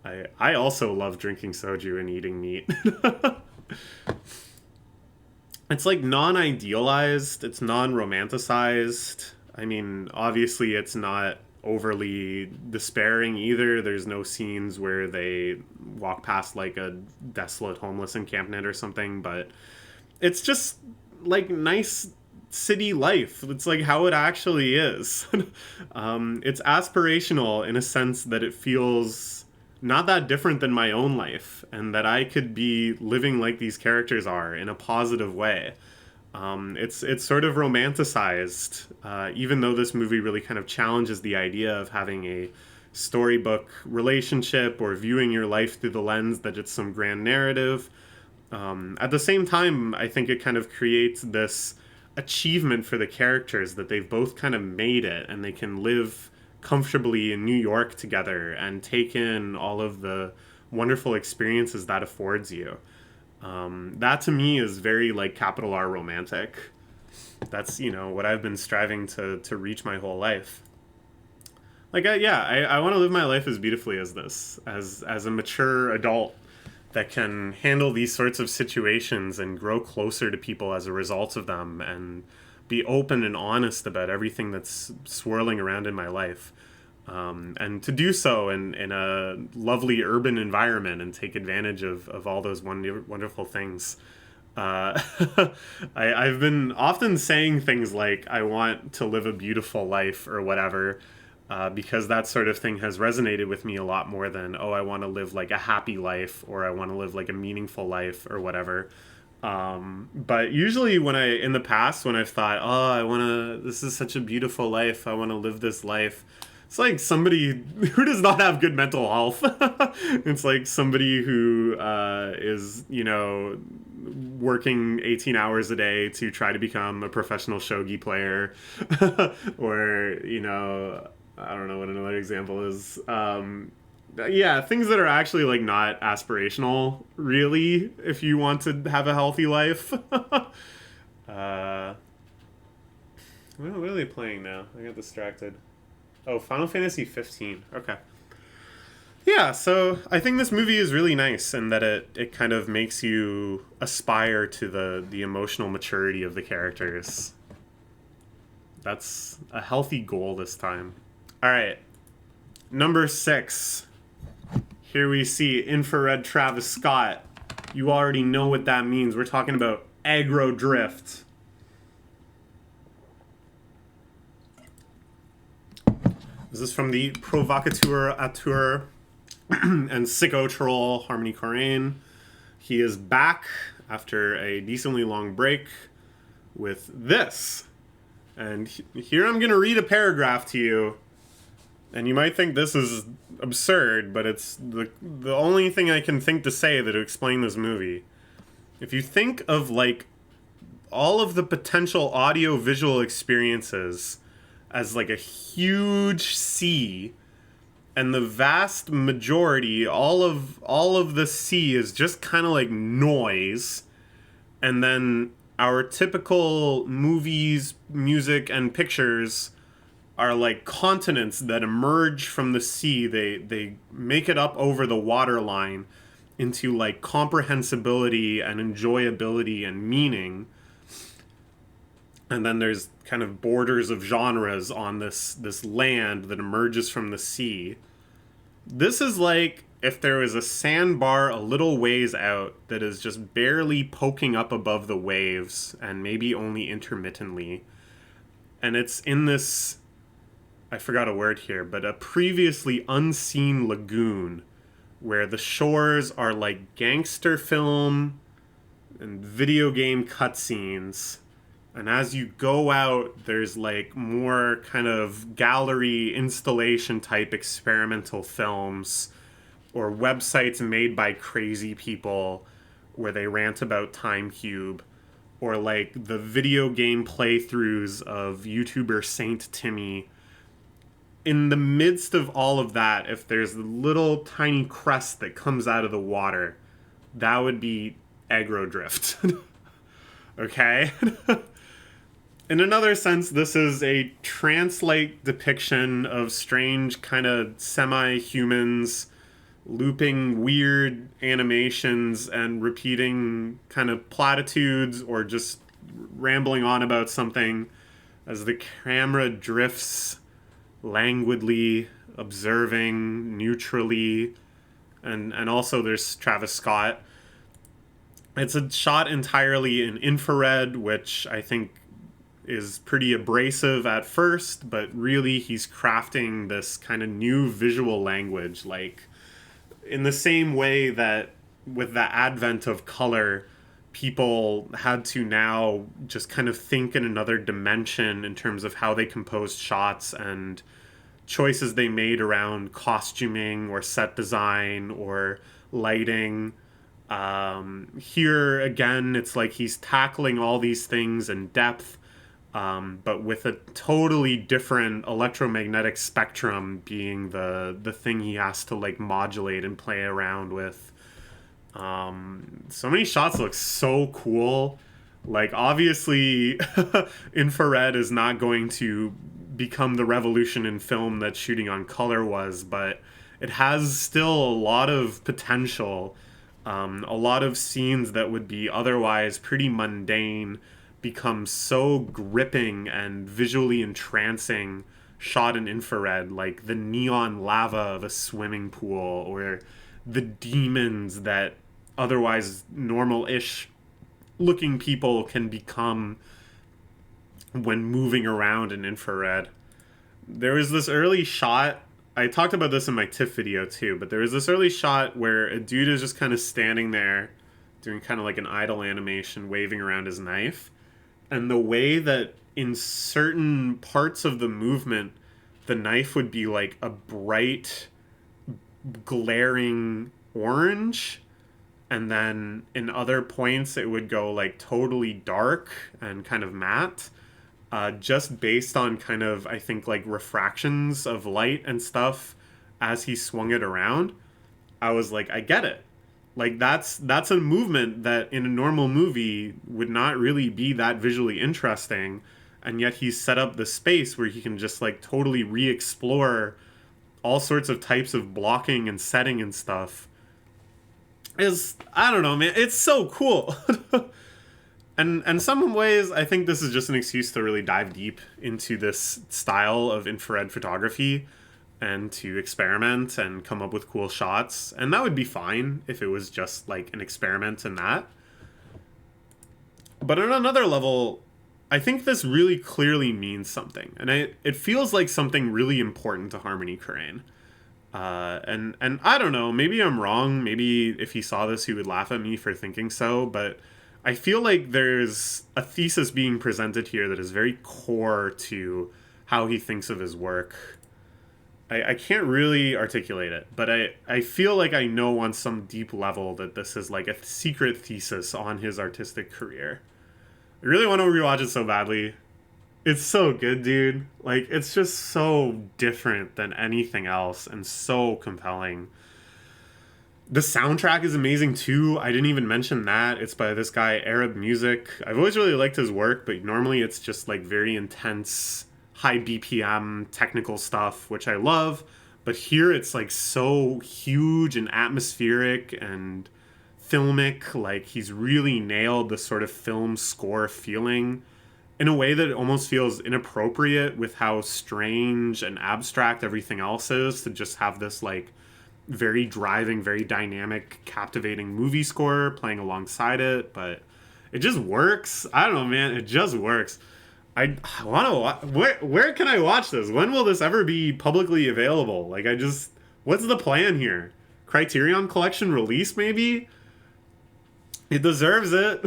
I also love drinking soju and eating meat. It's like non-idealized, it's non-romanticized. I mean, obviously it's not overly despairing either. There's no scenes where they walk past like a desolate homeless encampment or something, but it's just like nice city life. It's like how it actually is. It's aspirational in a sense that it feels not that different than my own life, and that I could be living like these characters are in a positive way. It's sort of romanticized, even though this movie really kind of challenges the idea of having a storybook relationship or viewing your life through the lens that it's some grand narrative. At the same time, I think it kind of creates this achievement for the characters that they've both kind of made it and they can live comfortably in New York together and take in all of the wonderful experiences that affords you. That to me is very like capital R romantic. That's, you know, what I've been striving to reach my whole life. Like, I want to live my life as beautifully as this, as a mature adult that can handle these sorts of situations and grow closer to people as a result of them and be open and honest about everything that's swirling around in my life. And to do so in a lovely urban environment and take advantage of all those wonderful things. I've been often saying things like, I want to live a beautiful life or whatever, because that sort of thing has resonated with me a lot more than, oh, I want to live like a happy life or I want to live like a meaningful life or whatever. But usually in the past, when I've thought, oh, this is such a beautiful life, I want to live this life, it's like somebody who does not have good mental health. It's like somebody who is, you know, working 18 hours a day to try to become a professional shogi player. Or, you know, I don't know what another example is. Yeah, things that are actually like not aspirational, really, if you want to have a healthy life. What are they playing now? I got distracted. Oh, Final Fantasy 15. Okay. Yeah, so I think this movie is really nice in that it kind of makes you aspire to the emotional maturity of the characters. That's a healthy goal this time. All right. Number 6. Here we see Infrared Travis Scott. You already know what that means. We're talking about aggro drift. This is from the Provocateur Auteur and Sicko Troll Harmony Korine. He is back after a decently long break with this. And here I'm going to read a paragraph to you. And you might think this is absurd, but it's the only thing I can think to say that to explain this movie. If you think of like all of the potential audio-visual experiences as like a huge sea, and the vast majority, all of the sea is just kind of like noise, and then our typical movies, music, and pictures are like continents that emerge from the sea. They make it up over the waterline into like comprehensibility and enjoyability and meaning. And then there's kind of borders of genres on this land that emerges from the sea. This is like if there was a sandbar a little ways out that is just barely poking up above the waves and maybe only intermittently. And it's in this, I forgot a word here, but a previously unseen lagoon where the shores are like gangster film and video game cutscenes. And as you go out, there's like more kind of gallery installation type experimental films or websites made by crazy people where they rant about Time Cube, or like the video game playthroughs of YouTuber Saint Timmy. In the midst of all of that, if there's a little tiny crest that comes out of the water, that would be aggro drift. Okay? In another sense, this is a trance-like depiction of strange kind of semi-humans looping weird animations and repeating kind of platitudes or just rambling on about something as the camera drifts languidly, observing neutrally. And also there's Travis Scott. It's a shot entirely in infrared, which I think is pretty abrasive at first, but really he's crafting this kind of new visual language, like in the same way that with the advent of color, people had to now just kind of think in another dimension in terms of how they composed shots and choices they made around costuming or set design or lighting. Here again, it's like he's tackling all these things in depth, but with a totally different electromagnetic spectrum being the thing he has to like modulate and play around with. So many shots look so cool. Like obviously, infrared is not going to become the revolution in film that shooting on color was, but it has still a lot of potential. A lot of scenes that would be otherwise pretty mundane become so gripping and visually entrancing shot in infrared, like the neon lava of a swimming pool or the demons that otherwise normal-ish looking people can become when moving around in infrared. There was this early shot, I talked about this in my TIFF video too, but there was this early shot where a dude is just kind of standing there doing kind of like an idle animation, waving around his knife. And the way that in certain parts of the movement, the knife would be like a bright, glaring orange. And then in other points, it would go like totally dark and kind of matte. Just based on kind of, I think, like refractions of light and stuff as he swung it around. I was like, I get it. Like that's a movement that in a normal movie would not really be that visually interesting, and yet he's set up the space where he can just like totally re-explore all sorts of types of blocking and setting and stuff. Is, I don't know, man, it's so cool. And some ways, I think this is just an excuse to really dive deep into this style of infrared photography and to experiment and come up with cool shots. And that would be fine if it was just like an experiment in that. But on another level, I think this really clearly means something. And it feels like something really important to Harmony Korine. And I don't know, maybe I'm wrong. Maybe if he saw this, he would laugh at me for thinking so. But I feel like there's a thesis being presented here that is very core to how he thinks of his work. I can't really articulate it, but I feel like I know on some deep level that this is like a secret thesis on his artistic career. I really want to rewatch it so badly. It's so good, dude. Like, it's just so different than anything else and so compelling. The soundtrack is amazing too. I didn't even mention that. It's by this guy, Arab Music. I've always really liked his work, but normally it's just like very intense, high BPM technical stuff, which I love. But here it's like so huge and atmospheric and filmic. Like he's really nailed the sort of film score feeling in a way that it almost feels inappropriate with how strange and abstract everything else is, to just have this like very driving, very dynamic, captivating movie score playing alongside it. But it just works. I don't know, man. It just works. I want to watch. Where can I watch this? When will this ever be publicly available? Like, what's the plan here? Criterion Collection release, maybe? It deserves it.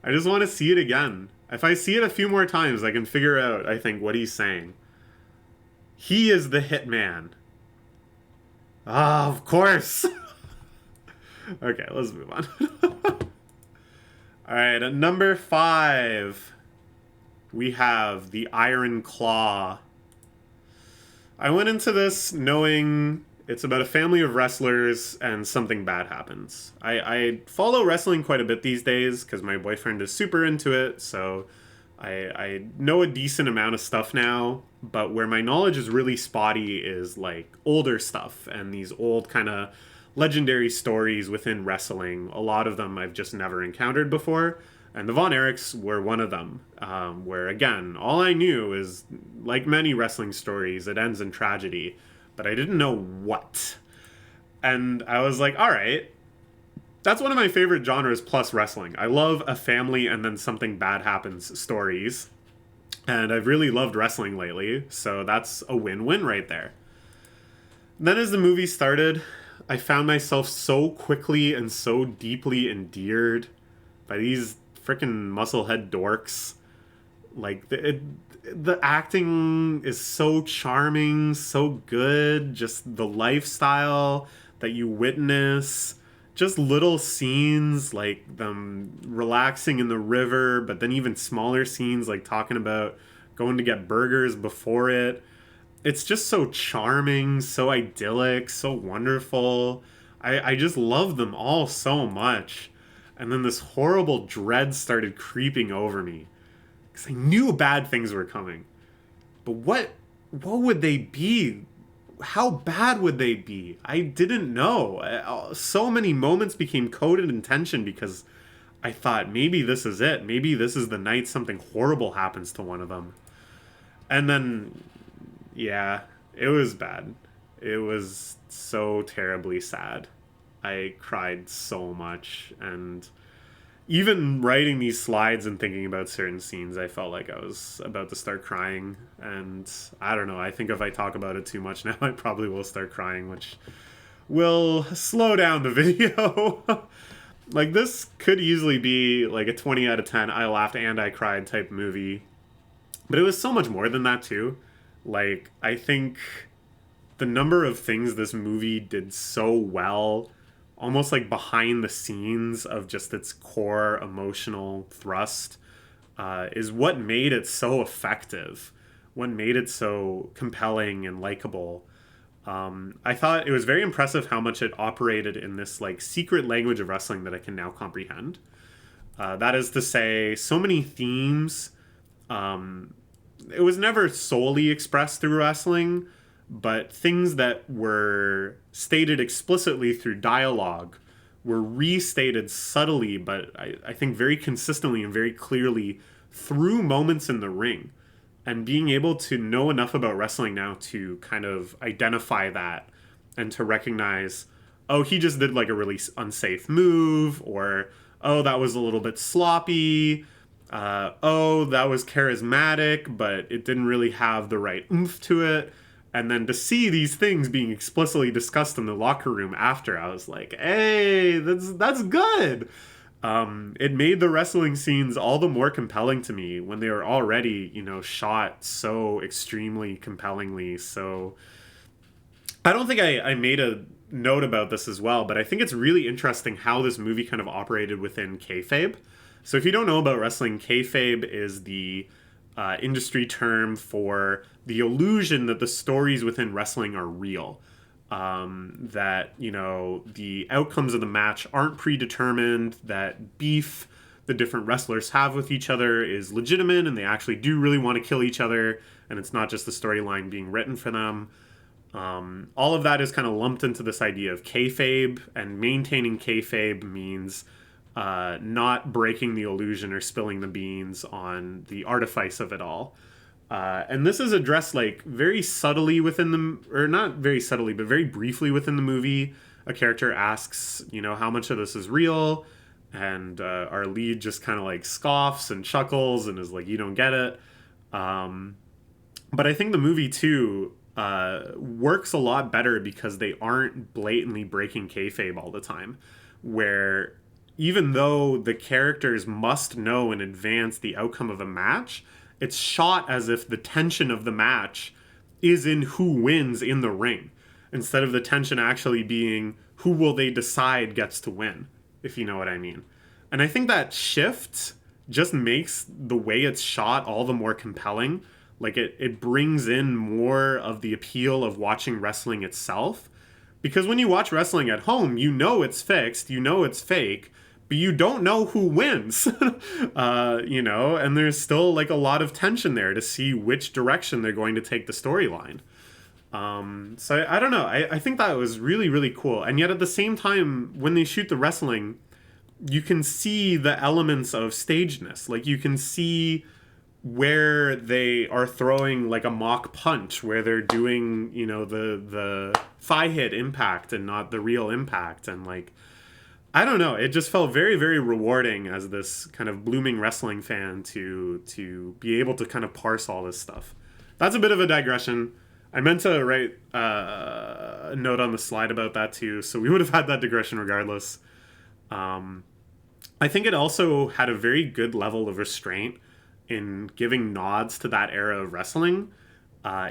I just want to see it again. If I see it a few more times, I can figure out, I think, what he's saying. He is the hitman. Ah, of course. Okay, let's move on. All right, at number 5, we have The Iron Claw. I went into this knowing it's about a family of wrestlers and something bad happens. I follow wrestling quite a bit these days because my boyfriend is super into it, so I know a decent amount of stuff now, but where my knowledge is really spotty is like older stuff and these old kind of legendary stories within wrestling. A lot of them I've just never encountered before. And the Von Erichs were one of them, where again, all I knew is, like many wrestling stories, it ends in tragedy, but I didn't know what. And I was like, all right, that's one of my favorite genres plus wrestling. I love a family and then something bad happens stories. And I've really loved wrestling lately, so that's a win-win right there. Then as the movie started, I found myself so quickly and so deeply endeared by these freaking musclehead dorks. Like the acting is so charming, so good. Just the lifestyle that you witness, just little scenes like them relaxing in the river, but then even smaller scenes like talking about going to get burgers before it. It's just so charming, so idyllic, so wonderful. I just love them all so much. And then this horrible dread started creeping over me because I knew bad things were coming. But what would they be? How bad would they be? I didn't know. So many moments became coded in tension because I thought maybe this is it. Maybe this is the night something horrible happens to one of them. And then, yeah, it was bad. It was so terribly sad. I cried so much, and even writing these slides and thinking about certain scenes, I felt like I was about to start crying. And I don't know, I think if I talk about it too much now, I probably will start crying, which will slow down the video. Like, this could easily be like a 20 out of 10 I laughed and I cried type movie. But it was so much more than that, too. Like, I think the number of things this movie did so well, almost like behind the scenes of just its core emotional thrust, is what made it so effective, what made it so compelling and likable. I thought it was very impressive how much it operated in this like secret language of wrestling that I can now comprehend. That is to say, so many themes. It was never solely expressed through wrestling, but things that were stated explicitly through dialogue were restated subtly, but I think very consistently and very clearly through moments in the ring. And being able to know enough about wrestling now to kind of identify that and to recognize, oh, he just did like a really unsafe move, or oh, that was a little bit sloppy. Oh, that was charismatic, but it didn't really have the right oomph to it. And then to see these things being explicitly discussed in the locker room after, I was like, hey, that's good. It made the wrestling scenes all the more compelling to me when they were already, shot so extremely compellingly. So I don't think I made a note about this as well, but I think it's really interesting how this movie kind of operated within kayfabe. So if you don't know about wrestling, kayfabe is the industry term for the illusion that the stories within wrestling are real. That, the outcomes of the match aren't predetermined, that beef the different wrestlers have with each other is legitimate and they actually do really want to kill each other, and it's not just the storyline being written for them. All of that is kind of lumped into this idea of kayfabe, and maintaining kayfabe means not breaking the illusion or spilling the beans on the artifice of it all. And this is addressed like very subtly within the, or not very subtly, but very briefly within the movie. A character asks, how much of this is real? And our lead just kind of like scoffs and chuckles and is like, you don't get it. But I think the movie too works a lot better because they aren't blatantly breaking kayfabe all the time, where even though the characters must know in advance the outcome of a match, it's shot as if the tension of the match is in who wins in the ring, instead of the tension actually being who will they decide gets to win, if you know what I mean. And I think that shift just makes the way it's shot all the more compelling. Like it brings in more of the appeal of watching wrestling itself. Because when you watch wrestling at home, it's fixed, it's fake, but you don't know who wins. And there's still like a lot of tension there to see which direction they're going to take the storyline. So I don't know. I think that was really, really cool. And yet at the same time, when they shoot the wrestling, you can see the elements of stagedness. Like you can see where they are throwing like a mock punch, where they're doing, the thigh hit impact and not the real impact. And like, I don't know. It just felt very, very rewarding as this kind of blooming wrestling fan to be able to kind of parse all this stuff. That's a bit of a digression. I meant to write a note on the slide about that too, so we would have had that digression regardless. I think it also had a very good level of restraint in giving nods to that era of wrestling,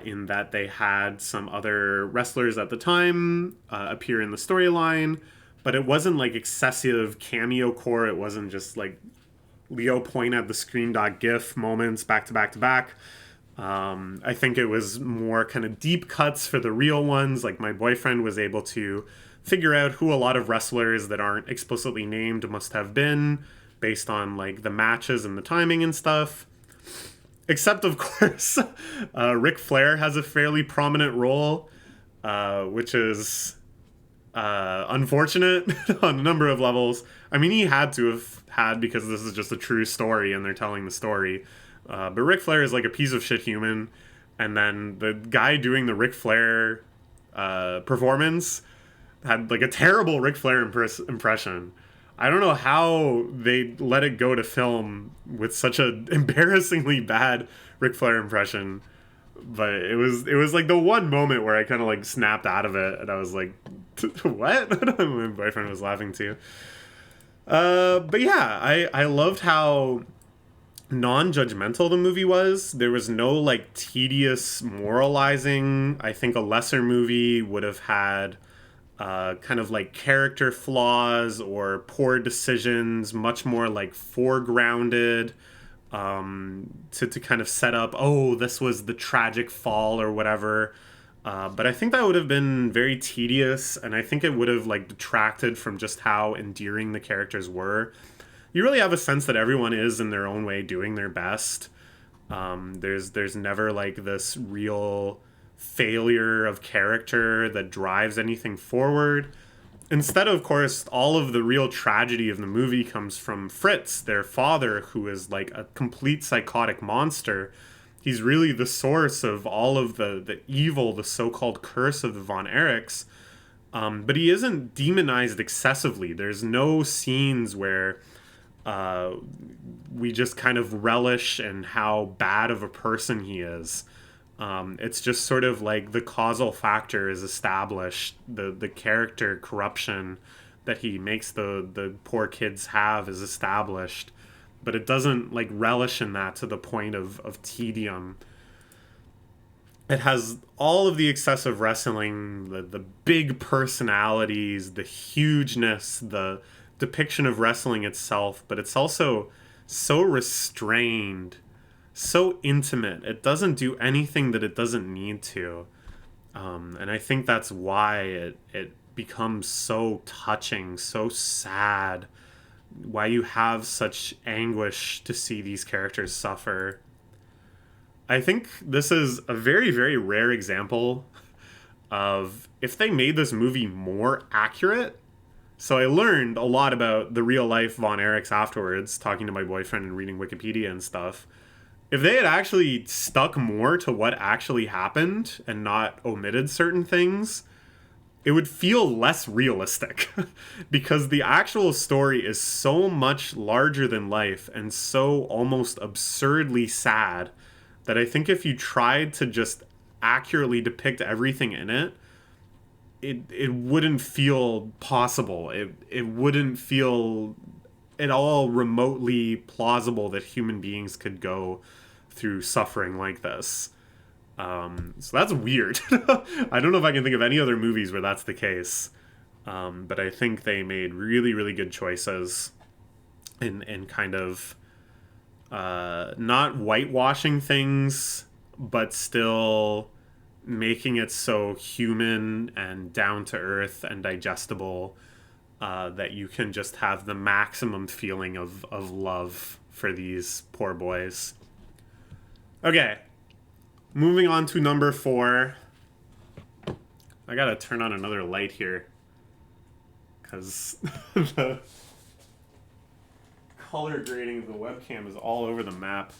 in that they had some other wrestlers at the time appear in the storyline, but it wasn't like excessive cameo core. It wasn't just like Leo point at the screen .gif moments back to back to back. I think it was more kind of deep cuts for the real ones. Like my boyfriend was able to figure out who a lot of wrestlers that aren't explicitly named must have been based on like the matches and the timing and stuff. Except of course, Ric Flair has a fairly prominent role, which is unfortunate on a number of levels. I mean, he had to have had, because this is just a true story and they're telling the story. But Ric Flair is like a piece of shit human. And then the guy doing the Ric Flair performance had like a terrible Ric Flair impression. I don't know how they let it go to film with such an embarrassingly bad Ric Flair impression. But it was like the one moment where I kind of like snapped out of it, and I was like, what? My boyfriend was laughing too. But yeah, I loved how non-judgmental the movie was. There was no like tedious moralizing. I think a lesser movie would have had kind of like character flaws or poor decisions, much more like foregrounded, to kind of set up, oh, this was the tragic fall or whatever. But I think that would have been very tedious, and I think it would have like detracted from just how endearing the characters were. You really have a sense that everyone is in their own way doing their best. There's never like this real failure of character that drives anything forward. Instead, of course, all of the real tragedy of the movie comes from Fritz, their father, who is like a complete psychotic monster. He's really the source of all of the evil, the so-called curse of the Von Erichs. But he isn't demonized excessively. There's no scenes where we just kind of relish in how bad of a person he is. It's just sort of like the causal factor is established. The character corruption that he makes the poor kids have is established. But it doesn't like relish in that to the point of tedium. It has all of the excessive wrestling, the big personalities, the hugeness, the depiction of wrestling itself, but it's also so restrained, so intimate. It doesn't do anything that it doesn't need to. And I think that's why it becomes so touching, so sad, why you have such anguish to see these characters suffer. I think this is a very, very rare example of if they made this movie more accurate. So I learned a lot about the real life Von Erichs afterwards, talking to my boyfriend and reading Wikipedia and stuff. If they had actually stuck more to what actually happened and not omitted certain things, it would feel less realistic because the actual story is so much larger than life and so almost absurdly sad that I think if you tried to just accurately depict everything in it, it wouldn't feel possible. It wouldn't feel at all remotely plausible that human beings could go through suffering like this. So that's weird. I don't know if I can think of any other movies where that's the case. But I think they made really, really good choices in kind of not whitewashing things, but still making it so human and down to earth and digestible. that you can just have the maximum feeling of love for these poor boys. Okay, moving on to number 4. I gotta turn on another light here, because the color grading of the webcam is all over the map.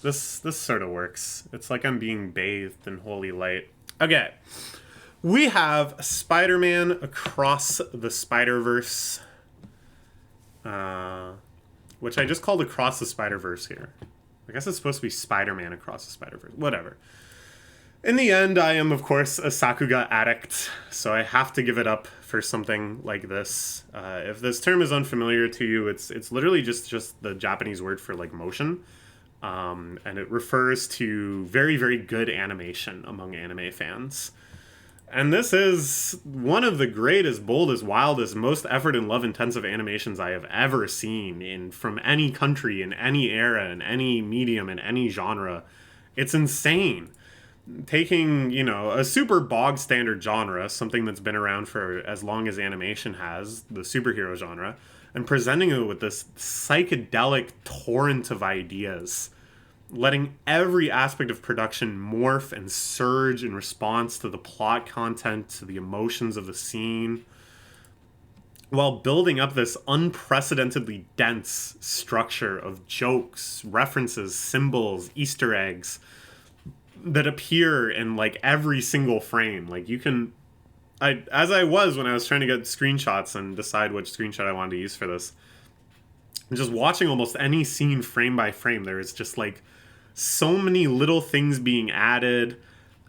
This sort of works. It's like I'm being bathed in holy light. Okay. We have Spider-Man Across the Spider-Verse, which I just called Across the Spider-Verse here. I guess it's supposed to be Spider-Man Across the Spider-Verse. Whatever. In the end, I am, of course, a Sakuga addict, so I have to give it up for something like this. If this term is unfamiliar to you, it's literally just the Japanese word for, like, motion. And it refers to very, very good animation among anime fans. And this is one of the greatest, boldest, wildest, most effort and love intensive animations I have ever seen from any country, in any era, in any medium, in any genre. It's insane. Taking, a super bog standard genre, something that's been around for as long as animation has, the superhero genre, and presenting it with this psychedelic torrent of ideas, letting every aspect of production morph and surge in response to the plot content, to the emotions of the scene, while building up this unprecedentedly dense structure of jokes, references, symbols, Easter eggs that appear in, like, every single frame. Like, you can... as I was when I was trying to get screenshots and decide which screenshot I wanted to use for this, just watching almost any scene frame by frame, there is just, like, so many little things being added,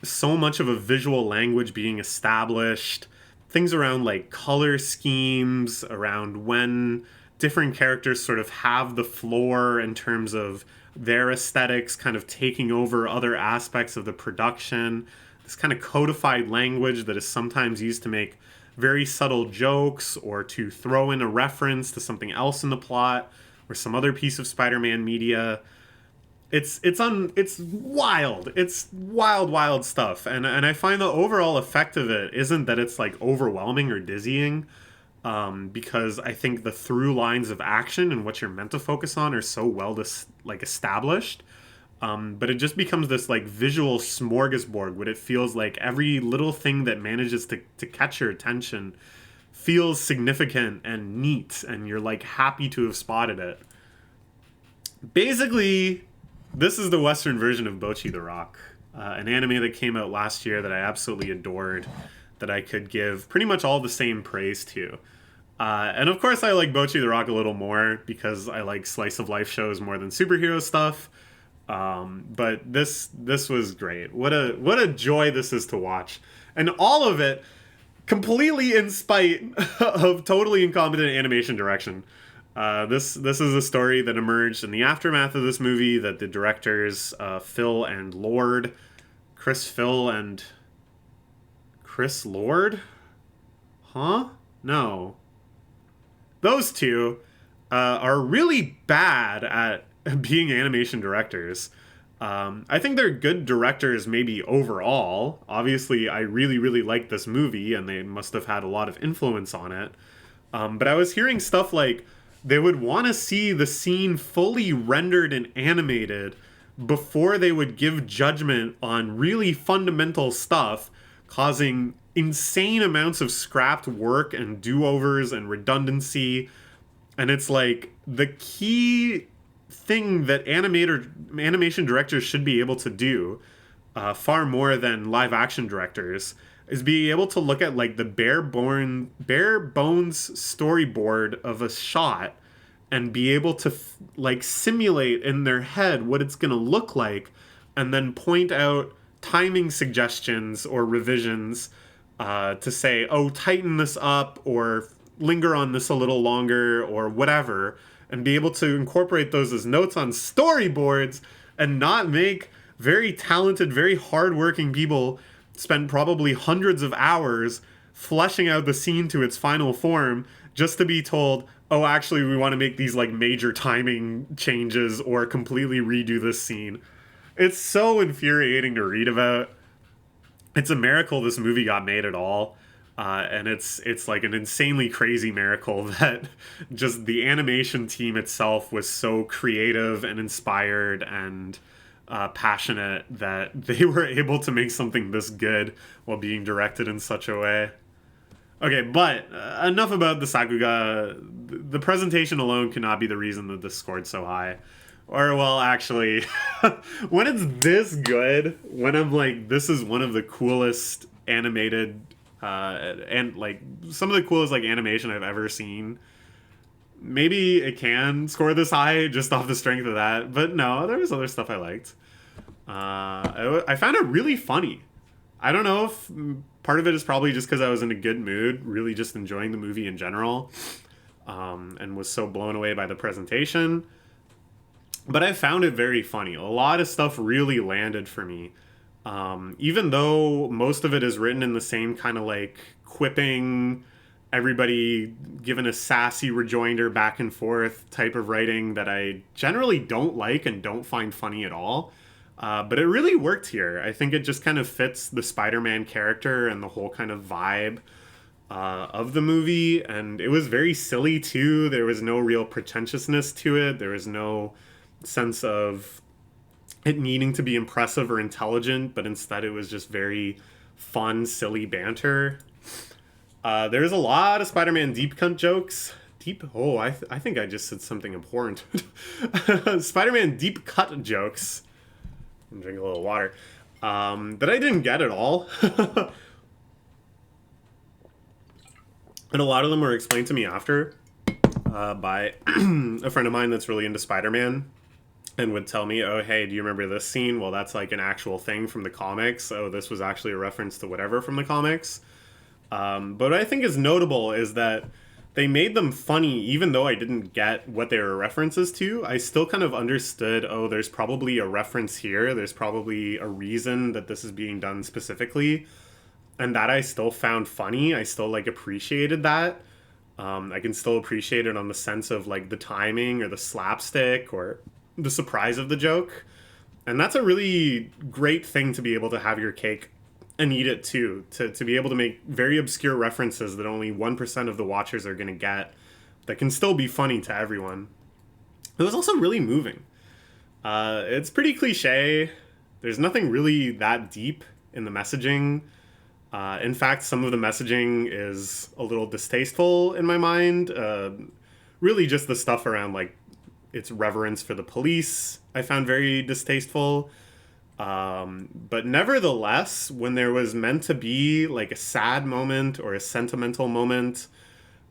so much of a visual language being established, things around, like, color schemes, around when different characters sort of have the floor in terms of their aesthetics kind of taking over other aspects of the production, this kind of codified language that is sometimes used to make very subtle jokes or to throw in a reference to something else in the plot or some other piece of Spider-Man media. It's wild. It's wild stuff. And I find the overall effect of it isn't that it's, like, overwhelming or dizzying, because I think the through lines of action and what you're meant to focus on are so well established. But it just becomes this, like, visual smorgasbord where it feels like every little thing that manages to catch your attention feels significant and neat, and you're, like, happy to have spotted it. Basically, this is the Western version of Bocchi the Rock, an anime that came out last year that I absolutely adored, that I could give pretty much all the same praise to. And of course I like Bocchi the Rock a little more because I like slice of life shows more than superhero stuff. But this was great. What a joy this is to watch. And all of it completely in spite of totally incompetent animation direction. This is a story that emerged in the aftermath of this movie that the directors, Phil and Lord, Chris Lord? Huh? No. Those two are really bad at being animation directors. I think they're good directors maybe overall. Obviously, I really, really like this movie, and they must have had a lot of influence on it. But I was hearing stuff like they would want to see the scene fully rendered and animated before they would give judgment on really fundamental stuff, causing insane amounts of scrapped work and do-overs and redundancy. And it's like the key thing that animation directors should be able to do, far more than live action directors, is be able to look at, like, the bare bones storyboard of a shot and be able to simulate in their head what it's going to look like, and then point out timing suggestions or revisions to say, oh, tighten this up or linger on this a little longer or whatever, and be able to incorporate those as notes on storyboards and not make very talented, very hardworking people spend probably hundreds of hours fleshing out the scene to its final form just to be told, oh, actually, we want to make these, like, major timing changes or completely redo this scene. It's so infuriating to read about. It's a miracle this movie got made at all. And it's like an insanely crazy miracle that just the animation team itself was so creative and inspired and passionate that they were able to make something this good while being directed in such a way. Okay, but enough about the Sakuga. The presentation alone cannot be the reason that this scored so high. Or, well, actually, when it's this good, when I'm like, this is one of the coolest animated, and like some of the coolest like animation I've ever seen, maybe it can score this high just off the strength of that. But no, there was other stuff I liked. I found it really funny. I don't know if part of it is probably just because I was in a good mood, really just enjoying the movie in general, and was so blown away by the presentation. But I found it very funny. A lot of stuff really landed for me. Even though most of it is written in the same kind of like quipping, everybody given a sassy rejoinder back and forth type of writing that I generally don't like and don't find funny at all. But it really worked here. I think it just kind of fits the Spider-Man character and the whole kind of vibe of the movie. And it was very silly too. There was no real pretentiousness to it. There was no sense of it needing to be impressive or intelligent, but instead it was just very fun, silly banter. There's a lot of Spider-Man deep cut jokes. Deep? Oh, I think I just said something important. Spider-Man deep cut jokes. I'm drinking a little water. That I didn't get at all. And a lot of them were explained to me after by a friend of mine that's really into Spider-Man and would tell me, oh, hey, do you remember this scene? Well, that's like an actual thing from the comics. Oh, this was actually a reference to whatever from the comics. But what I think is notable is that they made them funny even though I didn't get what they were references to. I still kind of understood, oh, there's probably a reference here. There's probably a reason that this is being done specifically. And that I still found funny. I still like appreciated that. I can still appreciate it on the sense of like the timing or the slapstick or the surprise of the joke. And that's a really great thing to be able to have your cake and eat it too. To be able to make very obscure references that only 1% of the watchers are going to get that can still be funny to everyone. It was also really moving. It's pretty cliche. There's nothing really that deep in the messaging. In fact, some of the messaging is a little distasteful in my mind. Really just the stuff around like its reverence for the police I found very distasteful. But nevertheless, when there was meant to be like a sad moment or a sentimental moment,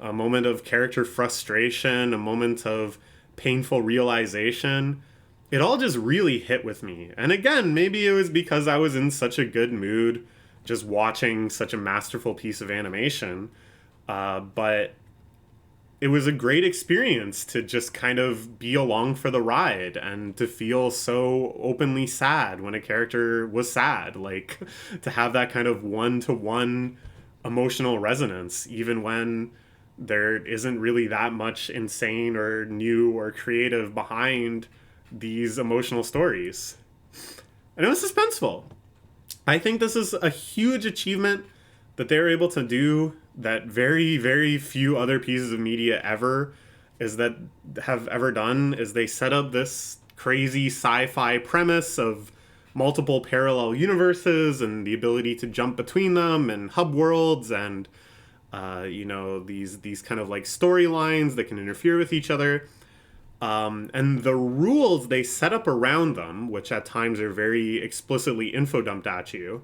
a moment of character frustration, a moment of painful realization, it all just really hit with me. And again, maybe it was because I was in such a good mood just watching such a masterful piece of animation. But it was a great experience to just kind of be along for the ride and to feel so openly sad when a character was sad. Like, to have that kind of one-to-one emotional resonance, even when there isn't really that much insane or new or creative behind these emotional stories. And it was suspenseful. I think this is a huge achievement that they're able to do that very, very few other pieces of media ever have ever done, is they set up this crazy sci-fi premise of multiple parallel universes and the ability to jump between them and hub worlds and these kind of like storylines that can interfere with each other. And the rules they set up around them, which at times are very explicitly info dumped at you,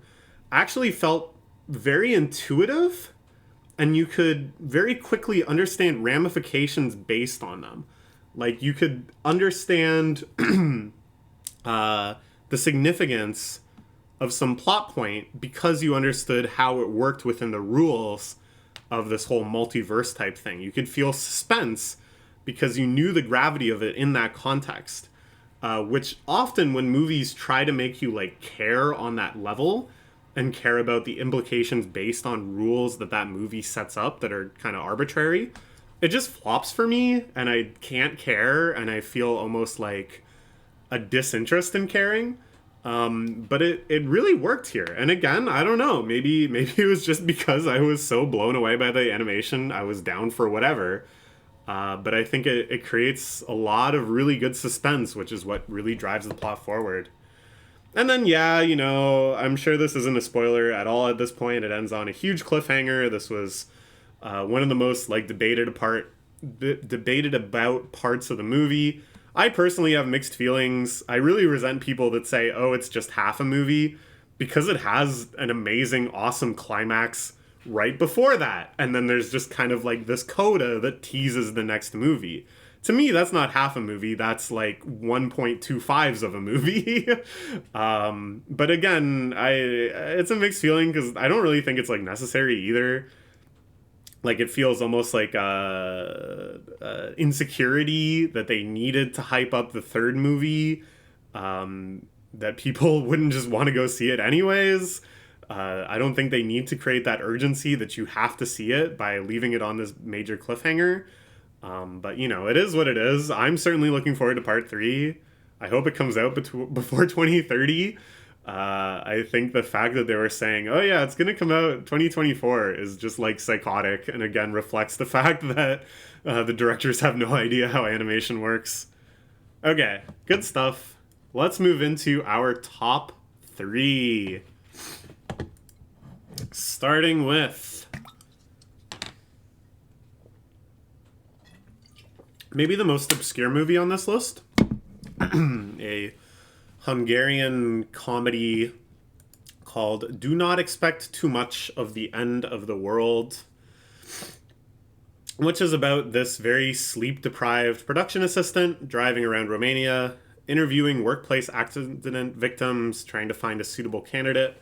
actually felt very intuitive, and you could very quickly understand ramifications based on them. Like, you could understand the significance of some plot point because you understood how it worked within the rules of this whole multiverse type thing. You could feel suspense because you knew the gravity of it in that context. Which often when movies try to make you like care on that level and care about the implications based on rules that movie sets up that are kind of arbitrary, it just flops for me and I can't care and I feel almost like a disinterest in caring. But it really worked here. And again, I don't know. Maybe it was just because I was so blown away by the animation. I was down for whatever. But I think it creates a lot of really good suspense, which is what really drives the plot forward. And then, yeah, I'm sure this isn't a spoiler at all at this point. It ends on a huge cliffhanger. This was one of the most like debated about parts of the movie. I personally have mixed feelings. I really resent people that say, "Oh, it's just half a movie," because it has an amazing, awesome climax right before that, and then there's just kind of like this coda that teases the next movie. To me, that's not half a movie. That's like 1.25s of a movie. But again, it's a mixed feeling because I don't really think it's like necessary either. Like it feels almost like insecurity that they needed to hype up the third movie. That people wouldn't just want to go see it anyways. I don't think they need to create that urgency that you have to see it by leaving it on this major cliffhanger. But it is what it is. I'm certainly looking forward to part three. I hope it comes out before 2030. I think the fact that they were saying, "Oh yeah, it's gonna come out 2024," is just like psychotic, and again reflects the fact that the directors have no idea how animation works. Okay, good stuff. Let's move into our top three. Starting with maybe the most obscure movie on this list. A Hungarian comedy called Do Not Expect Too Much of the End of the World, which is about this very sleep-deprived production assistant driving around Romania, interviewing workplace accident victims, trying to find a suitable candidate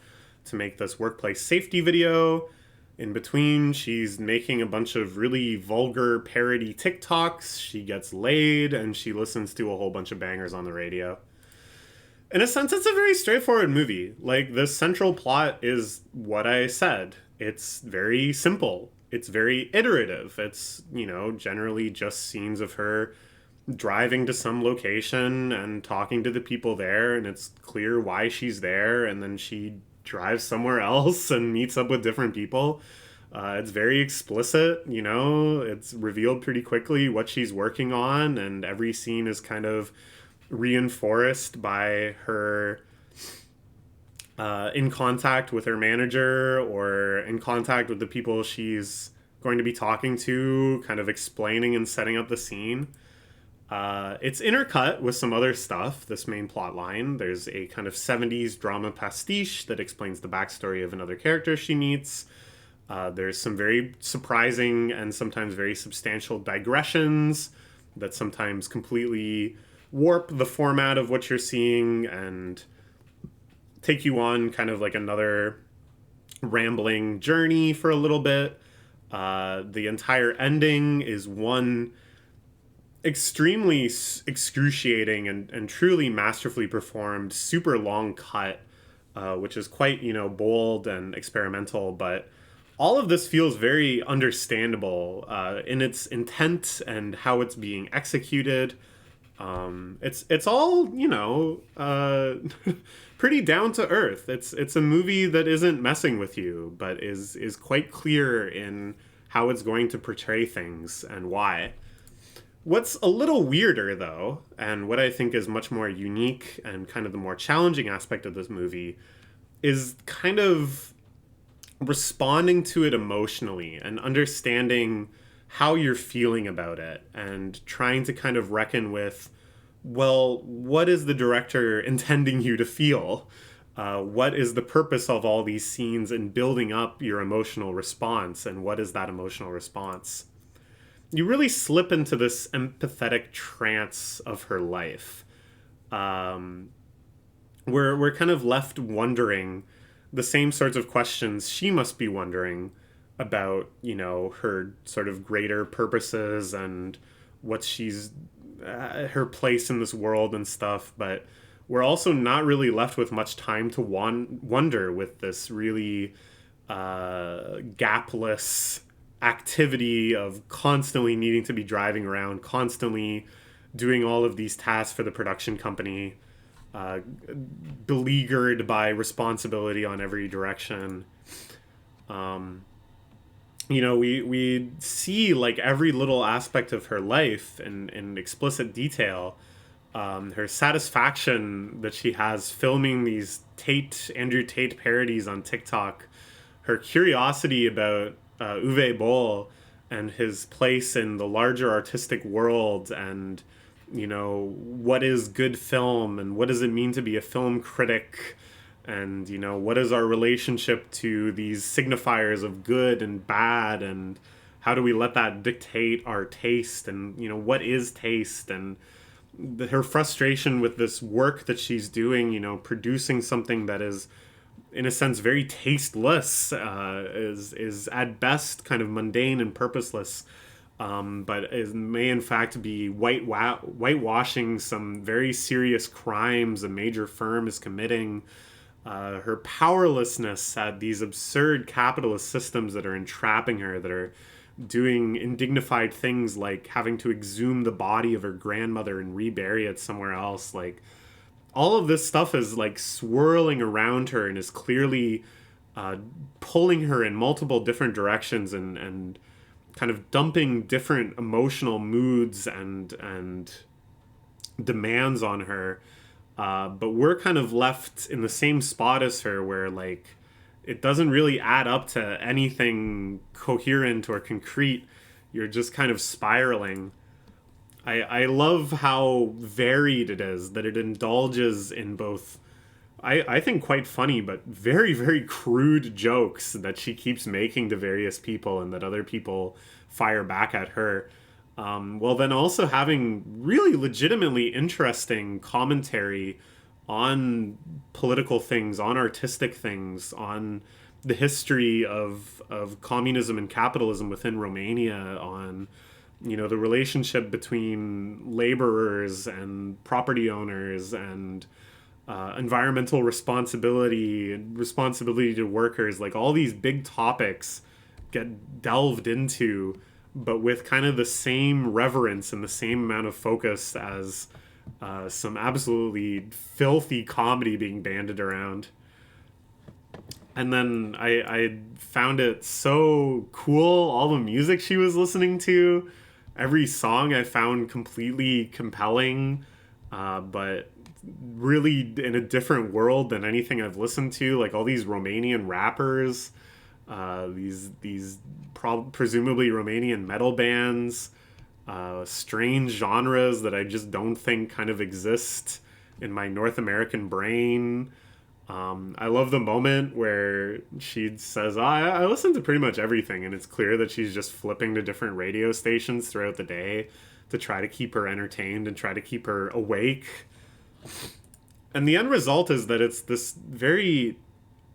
to make this workplace safety video. In between, she's making a bunch of really vulgar parody TikToks, she gets laid, and she listens to a whole bunch of bangers on the radio. In a sense, it's a very straightforward movie. Like, the central plot is what I said. It's very simple. It's very iterative. It's, generally just scenes of her driving to some location and talking to the people there, and it's clear why she's there, and then she drives somewhere else and meets up with different people. It's very explicit, it's revealed pretty quickly what she's working on, and every scene is kind of reinforced by her in contact with her manager or in contact with the people she's going to be talking to, kind of explaining and setting up the scene. It's intercut with some other stuff, this main plot line. There's a kind of 70s drama pastiche that explains the backstory of another character she meets. There's some very surprising and sometimes very substantial digressions that sometimes completely warp the format of what you're seeing and take you on kind of like another rambling journey for a little bit. The entire ending is one extremely excruciating and truly masterfully performed super long cut, which is quite bold and experimental, but all of this feels very understandable in its intent and how it's being executed. It's all pretty down to earth. It's a movie that isn't messing with you, but is quite clear in how it's going to portray things and why. What's a little weirder, though, and what I think is much more unique and kind of the more challenging aspect of this movie, is kind of responding to it emotionally and understanding how you're feeling about it and trying to kind of reckon with, well, what is the director intending you to feel? What is the purpose of all these scenes and building up your emotional response, and what is that emotional response? You really slip into this empathetic trance of her life. We're kind of left wondering the same sorts of questions she must be wondering about, her sort of greater purposes and what she's her place in this world and stuff. But we're also not really left with much time to wonder with this really gapless activity of constantly needing to be driving around, constantly doing all of these tasks for the production company. uh, beleaguered by responsibility on every direction. We see like every little aspect of her life in explicit detail. Her satisfaction that she has filming these Andrew Tate parodies on TikTok, her curiosity about Uwe Boll and his place in the larger artistic world, and what is good film and what does it mean to be a film critic, and what is our relationship to these signifiers of good and bad, and how do we let that dictate our taste, and what is taste, and her frustration with this work that she's doing, producing something that is in a sense very tasteless, is at best kind of mundane and purposeless, but may in fact be whitewashing some very serious crimes a major firm is committing. Her powerlessness at these absurd capitalist systems that are entrapping her, that are doing indignified things like having to exhume the body of her grandmother and rebury it somewhere else. Like, all of this stuff is like swirling around her and is clearly pulling her in multiple different directions, and kind of dumping different emotional moods and demands on her. But we're kind of left in the same spot as her, where like it doesn't really add up to anything coherent or concrete. You're just kind of spiraling. I love how varied it is, that it indulges in both, I think quite funny, but very, very crude jokes that she keeps making to various people and that other people fire back at her. Well, then also having really legitimately interesting commentary on political things, on artistic things, on the history of communism and capitalism within Romania, on the relationship between laborers and property owners, and environmental responsibility and responsibility to workers. Like, all these big topics get delved into, but with kind of the same reverence and the same amount of focus as some absolutely filthy comedy being banded around. And then I found it so cool, all the music she was listening to. Every song I found completely compelling, but really in a different world than anything I've listened to. Like, all these Romanian rappers, these presumably Romanian metal bands, strange genres that I just don't think kind of exist in my North American brain. I love the moment where she says, I listen to pretty much everything, and it's clear that she's just flipping to different radio stations throughout the day to try to keep her entertained and try to keep her awake. And the end result is that it's this very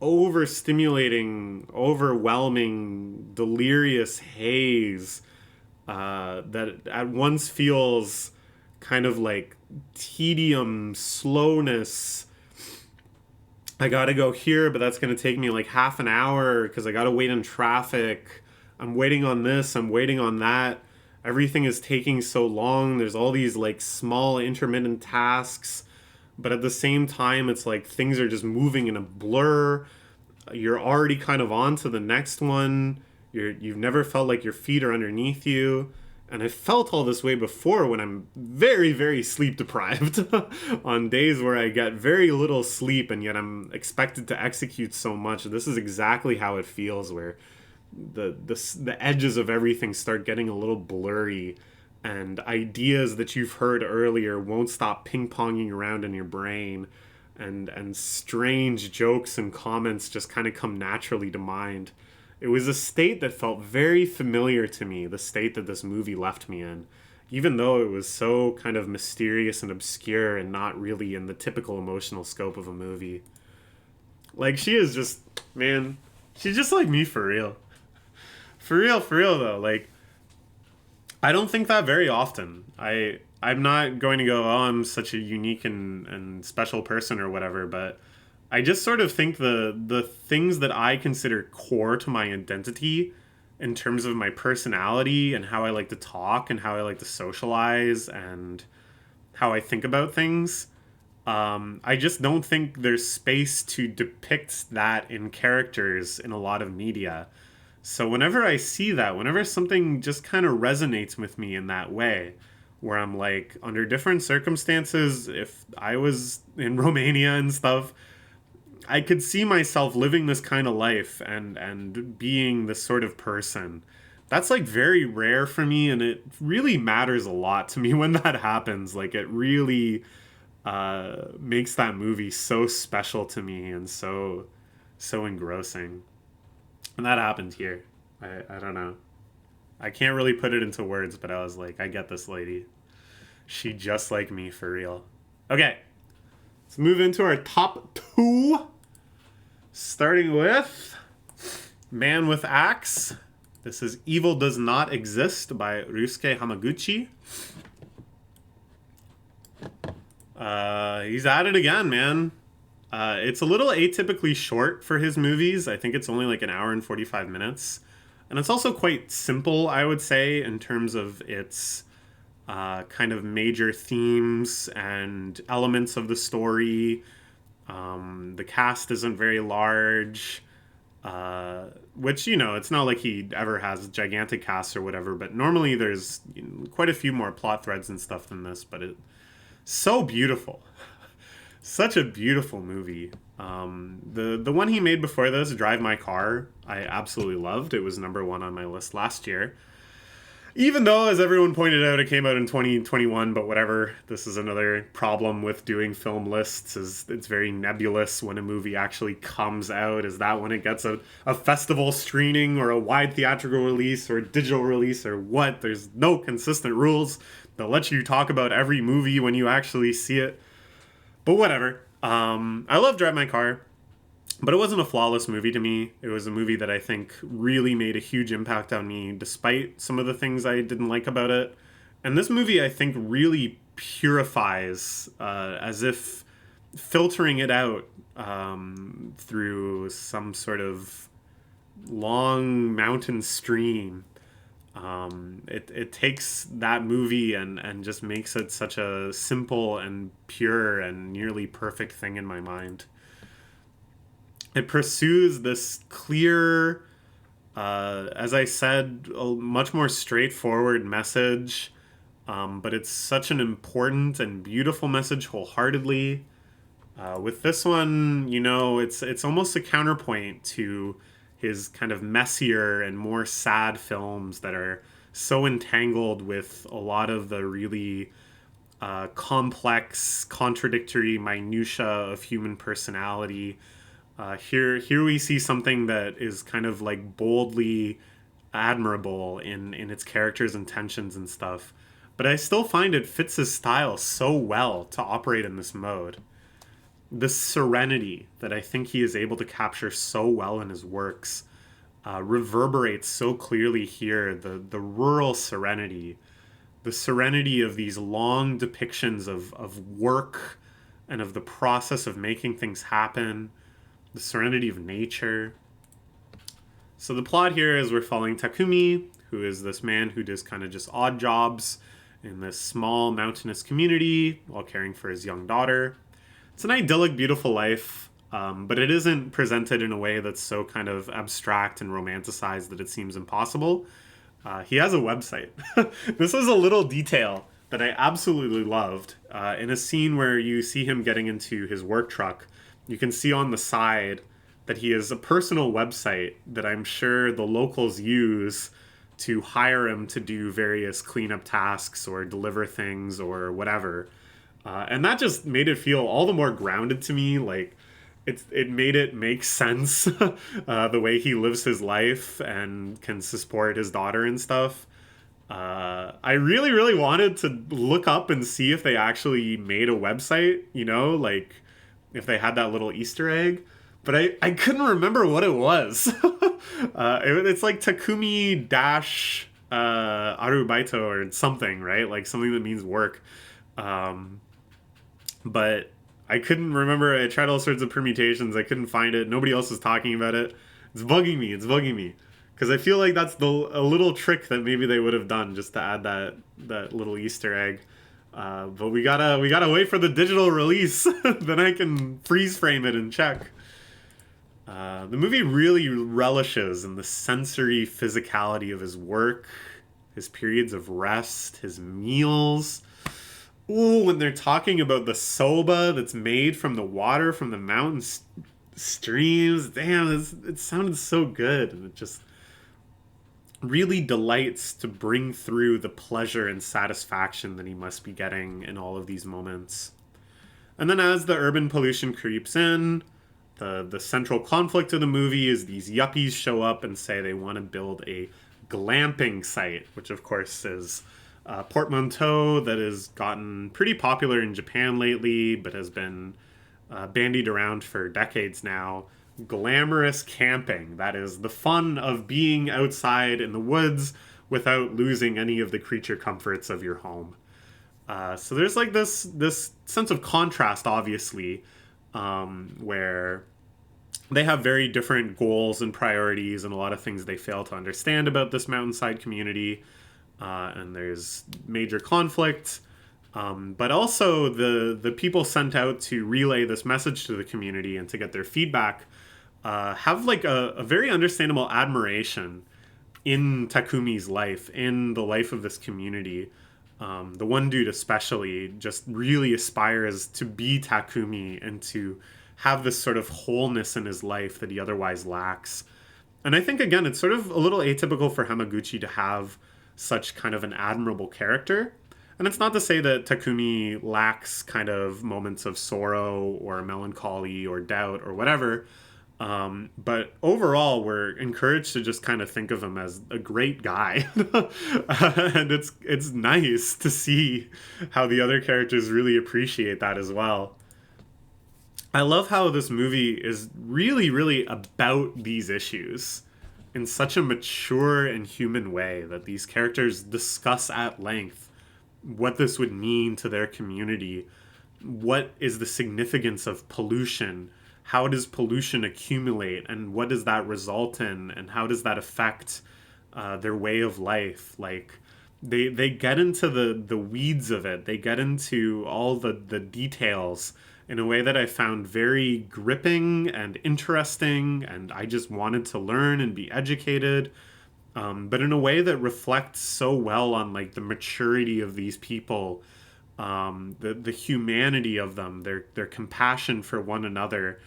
overstimulating, overwhelming, delirious haze that at once feels kind of like tedium, slowness. I gotta go here, but that's gonna take me like half an hour because I gotta wait in traffic. I'm waiting on this, I'm waiting on that. Everything is taking so long. There's all these like small intermittent tasks, but at the same time, it's like things are just moving in a blur. You're already kind of on to the next one. You've never felt like your feet are underneath you. And I felt all this way before when I'm very, very sleep deprived on days where I get very little sleep and yet I'm expected to execute so much. This is exactly how it feels, where the edges of everything start getting a little blurry, and ideas that you've heard earlier won't stop ping-ponging around in your brain, and strange jokes and comments just kind of come naturally to mind. It was a state that felt very familiar to me, the state that this movie left me in, even though it was so kind of mysterious and obscure and not really in the typical emotional scope of a movie. Like, she is just, man, she's just like me for real. For real though. Like, I don't think that very often. I'm not going to go, oh, I'm such a unique and special person or whatever, but I just sort of think the things that I consider core to my identity in terms of my personality and how I like to talk and how I like to socialize and how I think about things, I just don't think there's space to depict that in characters in a lot of media. So whenever I see that, whenever something just kind of resonates with me in that way, where I'm like, under different circumstances, if I was in Romania and stuff, I could see myself living this kind of life and being this sort of person. That's like very rare for me, and it really matters a lot to me when that happens. Like it really makes that movie so special to me and so engrossing. And that happened here. I don't know. I can't really put it into words, but I was like, I get this lady. She just like me for real. Okay, let's move into our top two. Starting with Man with Axe. This is Evil Does Not Exist by Ryusuke Hamaguchi. He's at it again, man. It's a little atypically short for his movies. I think it's only like an hour and 45 minutes. And it's also quite simple, I would say, in terms of its kind of major themes and elements of the story. The cast isn't very large, which, you know, it's not like he ever has gigantic casts or whatever, but normally there's quite a few more plot threads and stuff than this, but it's so beautiful. Such a beautiful movie. The one he made before this, Drive My Car, I absolutely loved. It was number one on my list last year. Even though, as everyone pointed out, it came out in 2021, but whatever. This is another problem with doing film lists, is it's very nebulous when a movie actually comes out. Is that when it gets a festival screening or a wide theatrical release or digital release or what? There's no consistent rules. They'll let you talk about every movie when you actually see it. But whatever. I love Drive My Car. But it wasn't a flawless movie to me. It was a movie that I think really made a huge impact on me, despite some of the things I didn't like about it. And this movie, I think, really purifies, as if filtering it out through some sort of long mountain stream. It takes that movie and just makes it such a simple and pure and nearly perfect thing in my mind. It pursues this clear, as I said, a much more straightforward message, but it's such an important and beautiful message wholeheartedly. With this one, you know, it's almost a counterpoint to his kind of messier and more sad films that are so entangled with a lot of the really complex, contradictory minutia of human personality. Here we see something that is kind of like boldly admirable in its characters' intentions and stuff. But I still find it fits his style so well to operate in this mode. The serenity that I think he is able to capture so well in his works reverberates so clearly here. The rural serenity, the serenity of these long depictions of work and of the process of making things happen, the serenity of nature. So the plot here is we're following Takumi, who is this man who does kind of just odd jobs in this small mountainous community while caring for his young daughter. It's an idyllic, beautiful life, but it isn't presented in a way that's so kind of abstract and romanticized that it seems impossible. He has a website. This is a little detail that I absolutely loved. In a scene where you see him getting into his work truck, you can see on the side that he has a personal website that I'm sure the locals use to hire him to do various cleanup tasks or deliver things or whatever. And that just made it feel all the more grounded to me. Like it made it make sense, the way he lives his life and can support his daughter and stuff. I really, really wanted to look up and see if they actually made a website, you know, like if they had that little Easter egg, but I couldn't remember what it was. It's like Takumi dash Arubaito or something, right? Like something that means work. But I couldn't remember. I tried all sorts of permutations. I couldn't find it. Nobody else is talking about it. It's bugging me. It's bugging me. Because I feel like that's a little trick that maybe they would have done just to add that little Easter egg. But we gotta wait for the digital release. Then I can freeze frame it and check. The movie really relishes in the sensory physicality of his work, his periods of rest, his meals. Ooh, when they're talking about the soba that's made from the water from the mountain streams. Damn, it sounded so good. And it just really delights to bring through the pleasure and satisfaction that he must be getting in all of these moments. And then as the urban pollution creeps in, the central conflict of the movie is these yuppies show up and say they want to build a glamping site, which of course is a portmanteau that has gotten pretty popular in Japan lately, but has been bandied around for decades now. Glamorous camping. That is the fun of being outside in the woods without losing any of the creature comforts of your home. So there's like this sense of contrast, obviously, where they have very different goals and priorities and a lot of things they fail to understand about this mountainside community. And there's major conflict. But also the people sent out to relay this message to the community and to get their feedback have like a very understandable admiration in Takumi's life, in the life of this community. The one dude especially just really aspires to be Takumi and to have this sort of wholeness in his life that he otherwise lacks. And I think, again, it's sort of a little atypical for Hamaguchi to have such kind of an admirable character. And it's not to say that Takumi lacks kind of moments of sorrow or melancholy or doubt or whatever. But overall, we're encouraged to just kind of think of him as a great guy. And it's nice to see how the other characters really appreciate that as well. I love how this movie is really, really about these issues in such a mature and human way that these characters discuss at length what this would mean to their community. What is the significance of pollution? How does pollution accumulate, and what does that result in, and how does that affect their way of life? Like, they get into the weeds of it. They get into all the details in a way that I found very gripping and interesting, and I just wanted to learn and be educated. But in a way that reflects so well on like the maturity of these people, the humanity of them, their compassion for one another,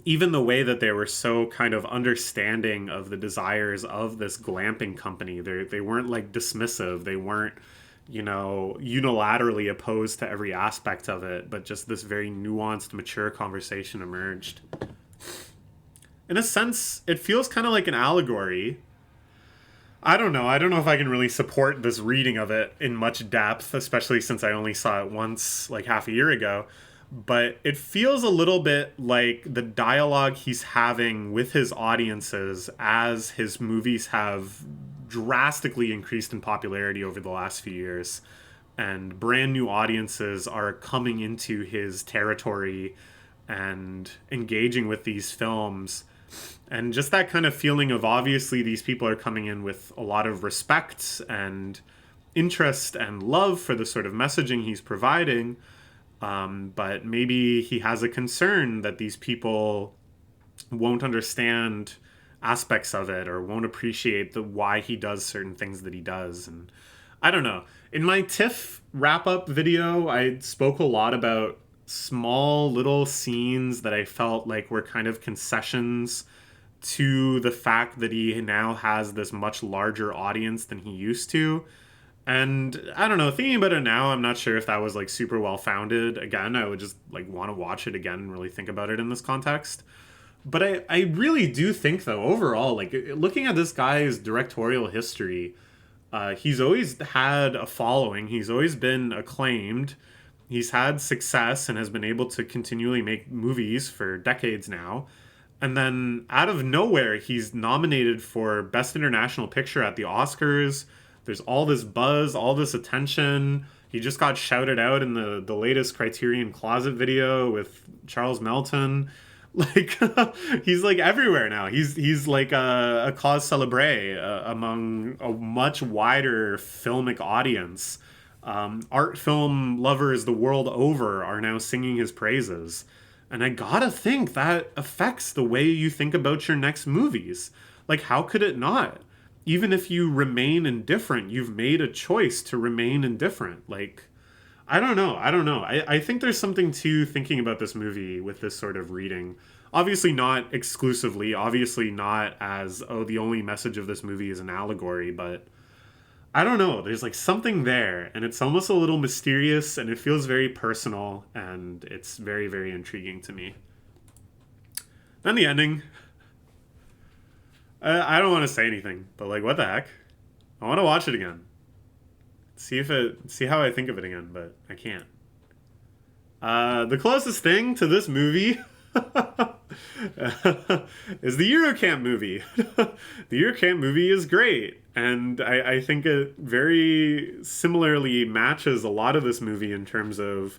even the way that they were so kind of understanding of the desires of this glamping company. They weren't like dismissive. They weren't, unilaterally opposed to every aspect of it, but just this very nuanced, mature conversation emerged. In a sense, it feels kind of like an allegory. I don't know. I don't know if I can really support this reading of it in much depth, especially since I only saw it once, like half a year ago. But it feels a little bit like the dialogue he's having with his audiences as his movies have drastically increased in popularity over the last few years. And brand new audiences are coming into his territory and engaging with these films. And just that kind of feeling of obviously these people are coming in with a lot of respect and interest and love for the sort of messaging he's providing. But maybe he has a concern that these people won't understand aspects of it or won't appreciate why he does certain things that he does. And I don't know. In my TIFF wrap-up video, I spoke a lot about small little scenes that I felt like were kind of concessions to the fact that he now has this much larger audience than he used to. And I don't know, thinking about it now, I'm not sure if that was like super well founded. Again, I would just like want to watch it again and really think about it in this context. But I really do think though, overall, like looking at this guy's directorial history, he's always had a following. He's always been acclaimed. He's had success and has been able to continually make movies for decades now. And then out of nowhere, he's nominated for Best International Picture at the Oscars. There's all this buzz, all this attention. He just got shouted out in the latest Criterion Closet video with Charles Melton. Like, he's like everywhere now. He's like a cause célèbre among a much wider filmic audience. Art film lovers the world over are now singing his praises. And I gotta think that affects the way you think about your next movies. Like, how could it not? Even if you remain indifferent, you've made a choice to remain indifferent. Like, I don't know. I don't know. I think there's something to thinking about this movie with this sort of reading. Obviously, not exclusively. Obviously, not as, oh, the only message of this movie is an allegory, but I don't know. There's like something there, and it's almost a little mysterious, and it feels very personal, and it's very, very intriguing to me. Then the ending. I don't want to say anything, but like, what the heck? I want to watch it again. See how I think of it again, but I can't. The closest thing to this movie is the Eurocamp movie. The Eurocamp movie is great, and I think it very similarly matches a lot of this movie in terms of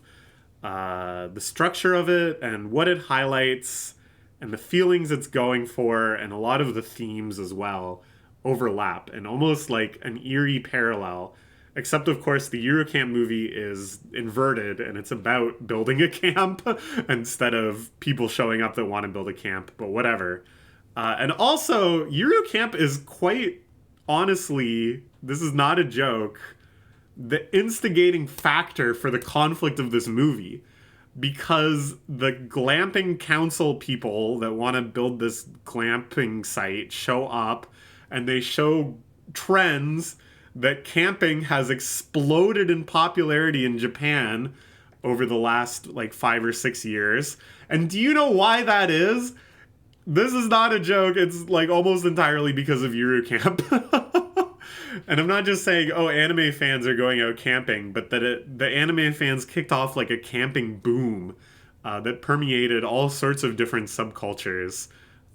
the structure of it and what it highlights and the feelings it's going for, and a lot of the themes as well overlap and almost like an eerie parallel. Except, of course, the Eurocamp movie is inverted and it's about building a camp instead of people showing up that want to build a camp, but whatever. And also, Eurocamp is quite honestly, this is not a joke, the instigating factor for the conflict of this movie. Because the glamping council people that want to build this glamping site show up and they show trends that camping has exploded in popularity in Japan over the last like 5 or 6 years. And do you know why that is? This is not a joke. It's like almost entirely because of Eurocamp. And I'm not just saying, oh, anime fans are going out camping, but that the anime fans kicked off like a camping boom that permeated all sorts of different subcultures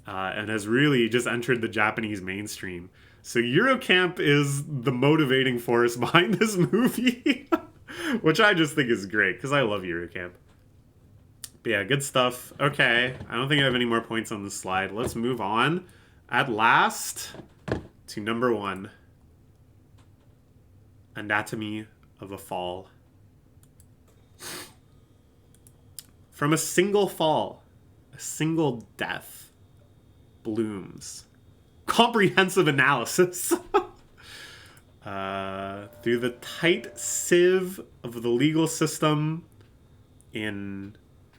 and has really just entered the Japanese mainstream. So Eurocamp is the motivating force behind this movie, which I just think is great because I love Eurocamp. But yeah, good stuff. Okay, I don't think I have any more points on this slide. Let's move on at last to number 1. Anatomy of a Fall. From a single fall, a single death blooms comprehensive analysis through the tight sieve of the legal system in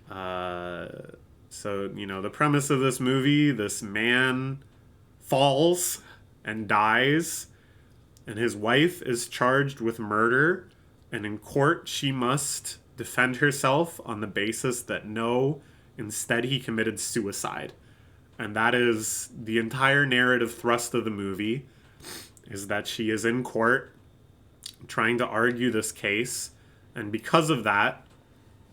so the premise of this movie, this man falls and dies, and his wife is charged with murder, and in court she must defend herself on the basis that no, instead he committed suicide. And that is the entire narrative thrust of the movie, is that she is in court trying to argue this case, and because of that,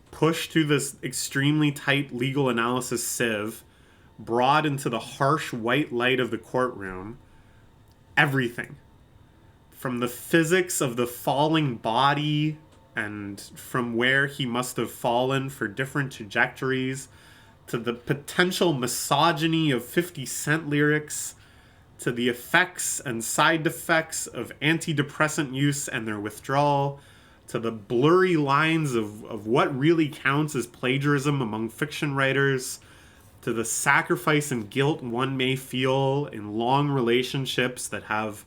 pushed through this extremely tight legal analysis sieve, brought into the harsh white light of the courtroom, everything. From the physics of the falling body and from where he must have fallen for different trajectories, to the potential misogyny of 50 Cent lyrics, to the effects and side effects of antidepressant use and their withdrawal, to the blurry lines of what really counts as plagiarism among fiction writers, to the sacrifice and guilt one may feel in long relationships that have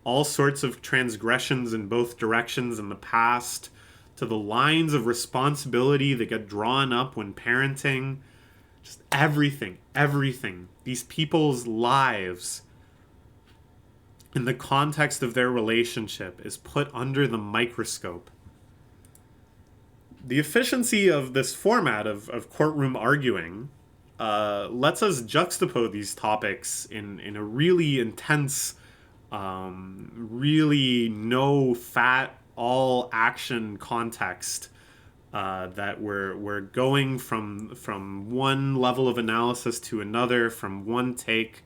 all sorts of transgressions in both directions in the past, to the lines of responsibility that get drawn up when parenting. Just everything. These people's lives in the context of their relationship is put under the microscope. The efficiency of this format of courtroom arguing lets us juxtapose these topics in a really intense, really no fat, all action context. That we're going from one level of analysis to another, from one take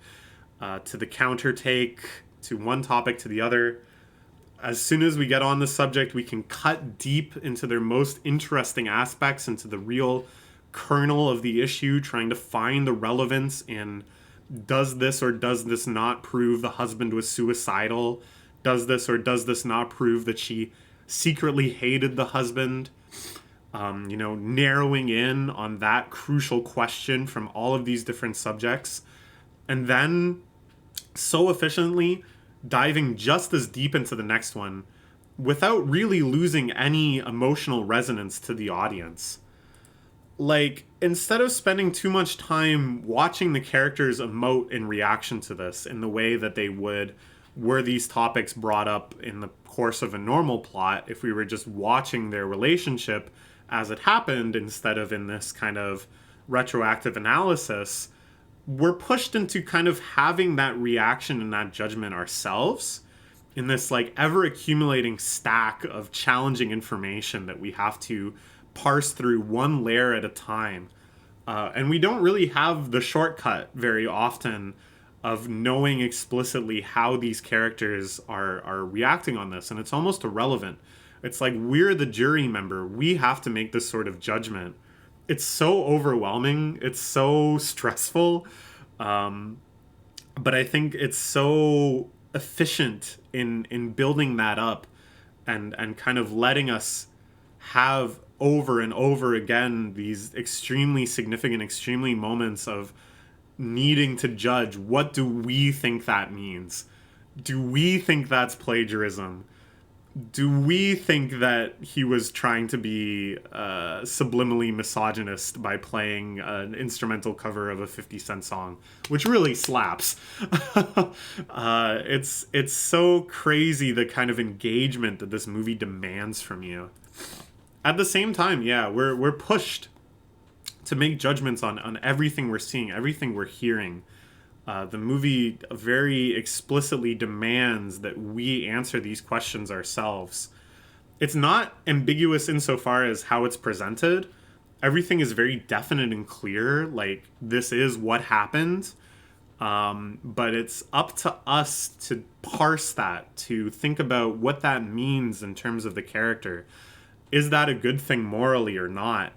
to the counter take, to one topic to the other. As soon as we get on the subject, we can cut deep into their most interesting aspects, into the real kernel of the issue, trying to find the relevance in, does this or does this not prove the husband was suicidal? Does this or does this not prove that she secretly hated the husband, narrowing in on that crucial question from all of these different subjects, and then so efficiently diving just as deep into the next one without really losing any emotional resonance to the audience. Like, instead of spending too much time watching the characters emote in reaction to this in the way that they would were these topics brought up in the course of a normal plot, if we were just watching their relationship as it happened instead of in this kind of retroactive analysis, we're pushed into kind of having that reaction and that judgment ourselves in this like ever accumulating stack of challenging information that we have to parse through one layer at a time. And we don't really have the shortcut very often of knowing explicitly how these characters are reacting on this. And it's almost irrelevant. It's like we're the jury member. We have to make this sort of judgment. It's so overwhelming. It's so stressful. But I think it's so efficient in building that up and kind of letting us have over and over again these extremely significant, extremely moments of needing to judge, what do we think that means? Do we think that's plagiarism? Do we think that he was trying to be subliminally misogynist by playing an instrumental cover of a 50 Cent song, which really slaps? It's so crazy the kind of engagement that this movie demands from you. At the same time, yeah, we're pushed to make judgments on everything we're seeing, everything we're hearing. The movie very explicitly demands that we answer these questions ourselves. It's not ambiguous insofar as how it's presented. Everything is very definite and clear, like, this is what happened. But it's up to us to parse that, to think about what that means in terms of the character. Is that a good thing morally or not?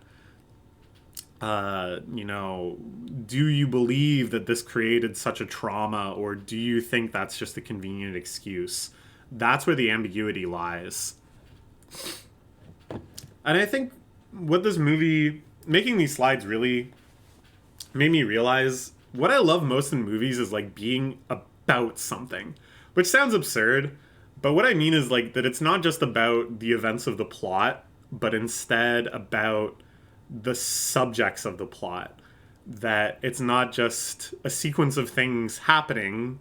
Do you believe that this created such a trauma, or do you think that's just a convenient excuse? That's where the ambiguity lies. And I think what this movie, making these slides really made me realize, what I love most in movies is like being about something, which sounds absurd, but what I mean is like that it's not just about the events of the plot, but instead about the subjects of the plot. That it's not just a sequence of things happening,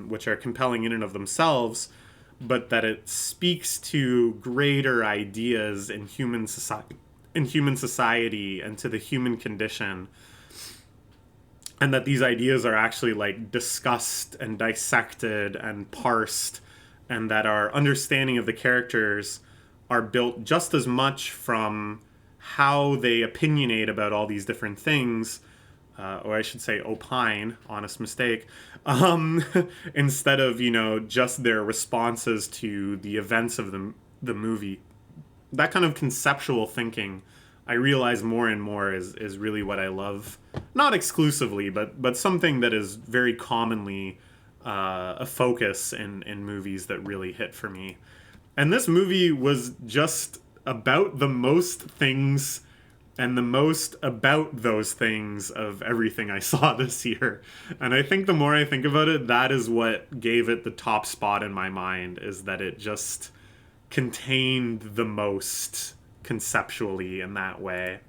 which are compelling in and of themselves, but that it speaks to greater ideas in human society, and to the human condition, and that these ideas are actually like discussed and dissected and parsed, and that our understanding of the characters are built just as much from how they opinionate about all these different things, or I should say opine, honest mistake, instead of, just their responses to the events of the movie. That kind of conceptual thinking, I realize more and more is really what I love. Not exclusively, but something that is very commonly a focus in movies that really hit for me. And this movie was just about the most things and the most about those things of everything I saw this year. And I think the more I think about it, that is what gave it the top spot in my mind, is that it just contained the most conceptually in that way.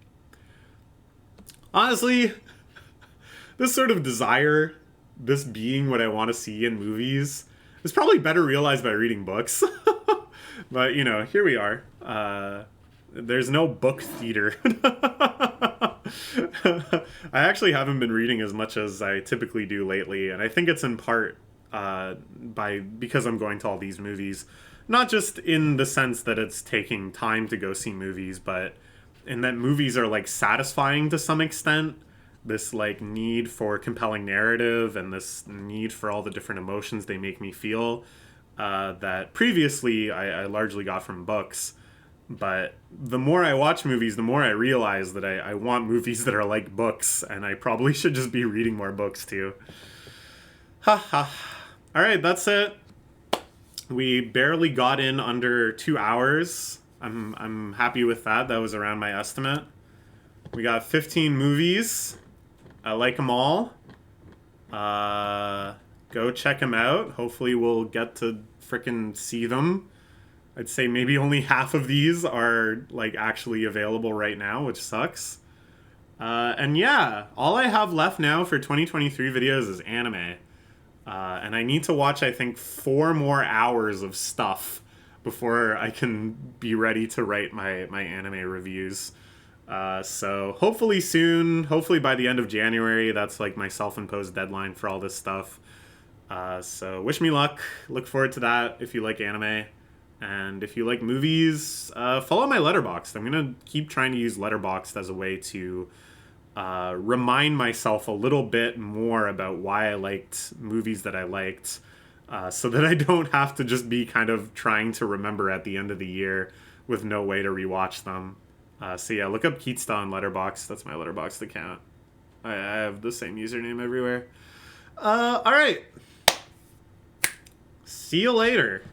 Honestly, this sort of desire, this being what I want to see in movies, is probably better realized by reading books. But, here we are. There's no book theater. I actually haven't been reading as much as I typically do lately, and I think it's in part because I'm going to all these movies. Not just in the sense that it's taking time to go see movies, but in that movies are, like, satisfying to some extent. This, like, need for compelling narrative and this need for all the different emotions they make me feel. That previously I largely got from books. But the more I watch movies, the more I realize that I want movies that are like books, and I probably should just be reading more books too. Ha ha. Alright, that's it. We barely got in under 2 hours. I'm happy with that. That was around my estimate. We got 15 movies. I like them all. Go check them out. Hopefully we'll get to frickin' see them. I'd say maybe only half of these are like actually available right now, which sucks. And yeah, all I have left now for 2023 videos is anime. And I need to watch, I think, 4 more hours of stuff before I can be ready to write my anime reviews. So hopefully soon, hopefully by the end of January, that's like my self-imposed deadline for all this stuff. So wish me luck. Look forward to that if you like anime. And if you like movies, follow my Letterboxd. I'm going to keep trying to use Letterboxd as a way to remind myself a little bit more about why I liked movies that I liked, so that I don't have to just be kind of trying to remember at the end of the year with no way to rewatch them. So yeah, look up Keatsta on Letterboxd. That's my Letterboxd account. I have the same username everywhere. All right. See you later.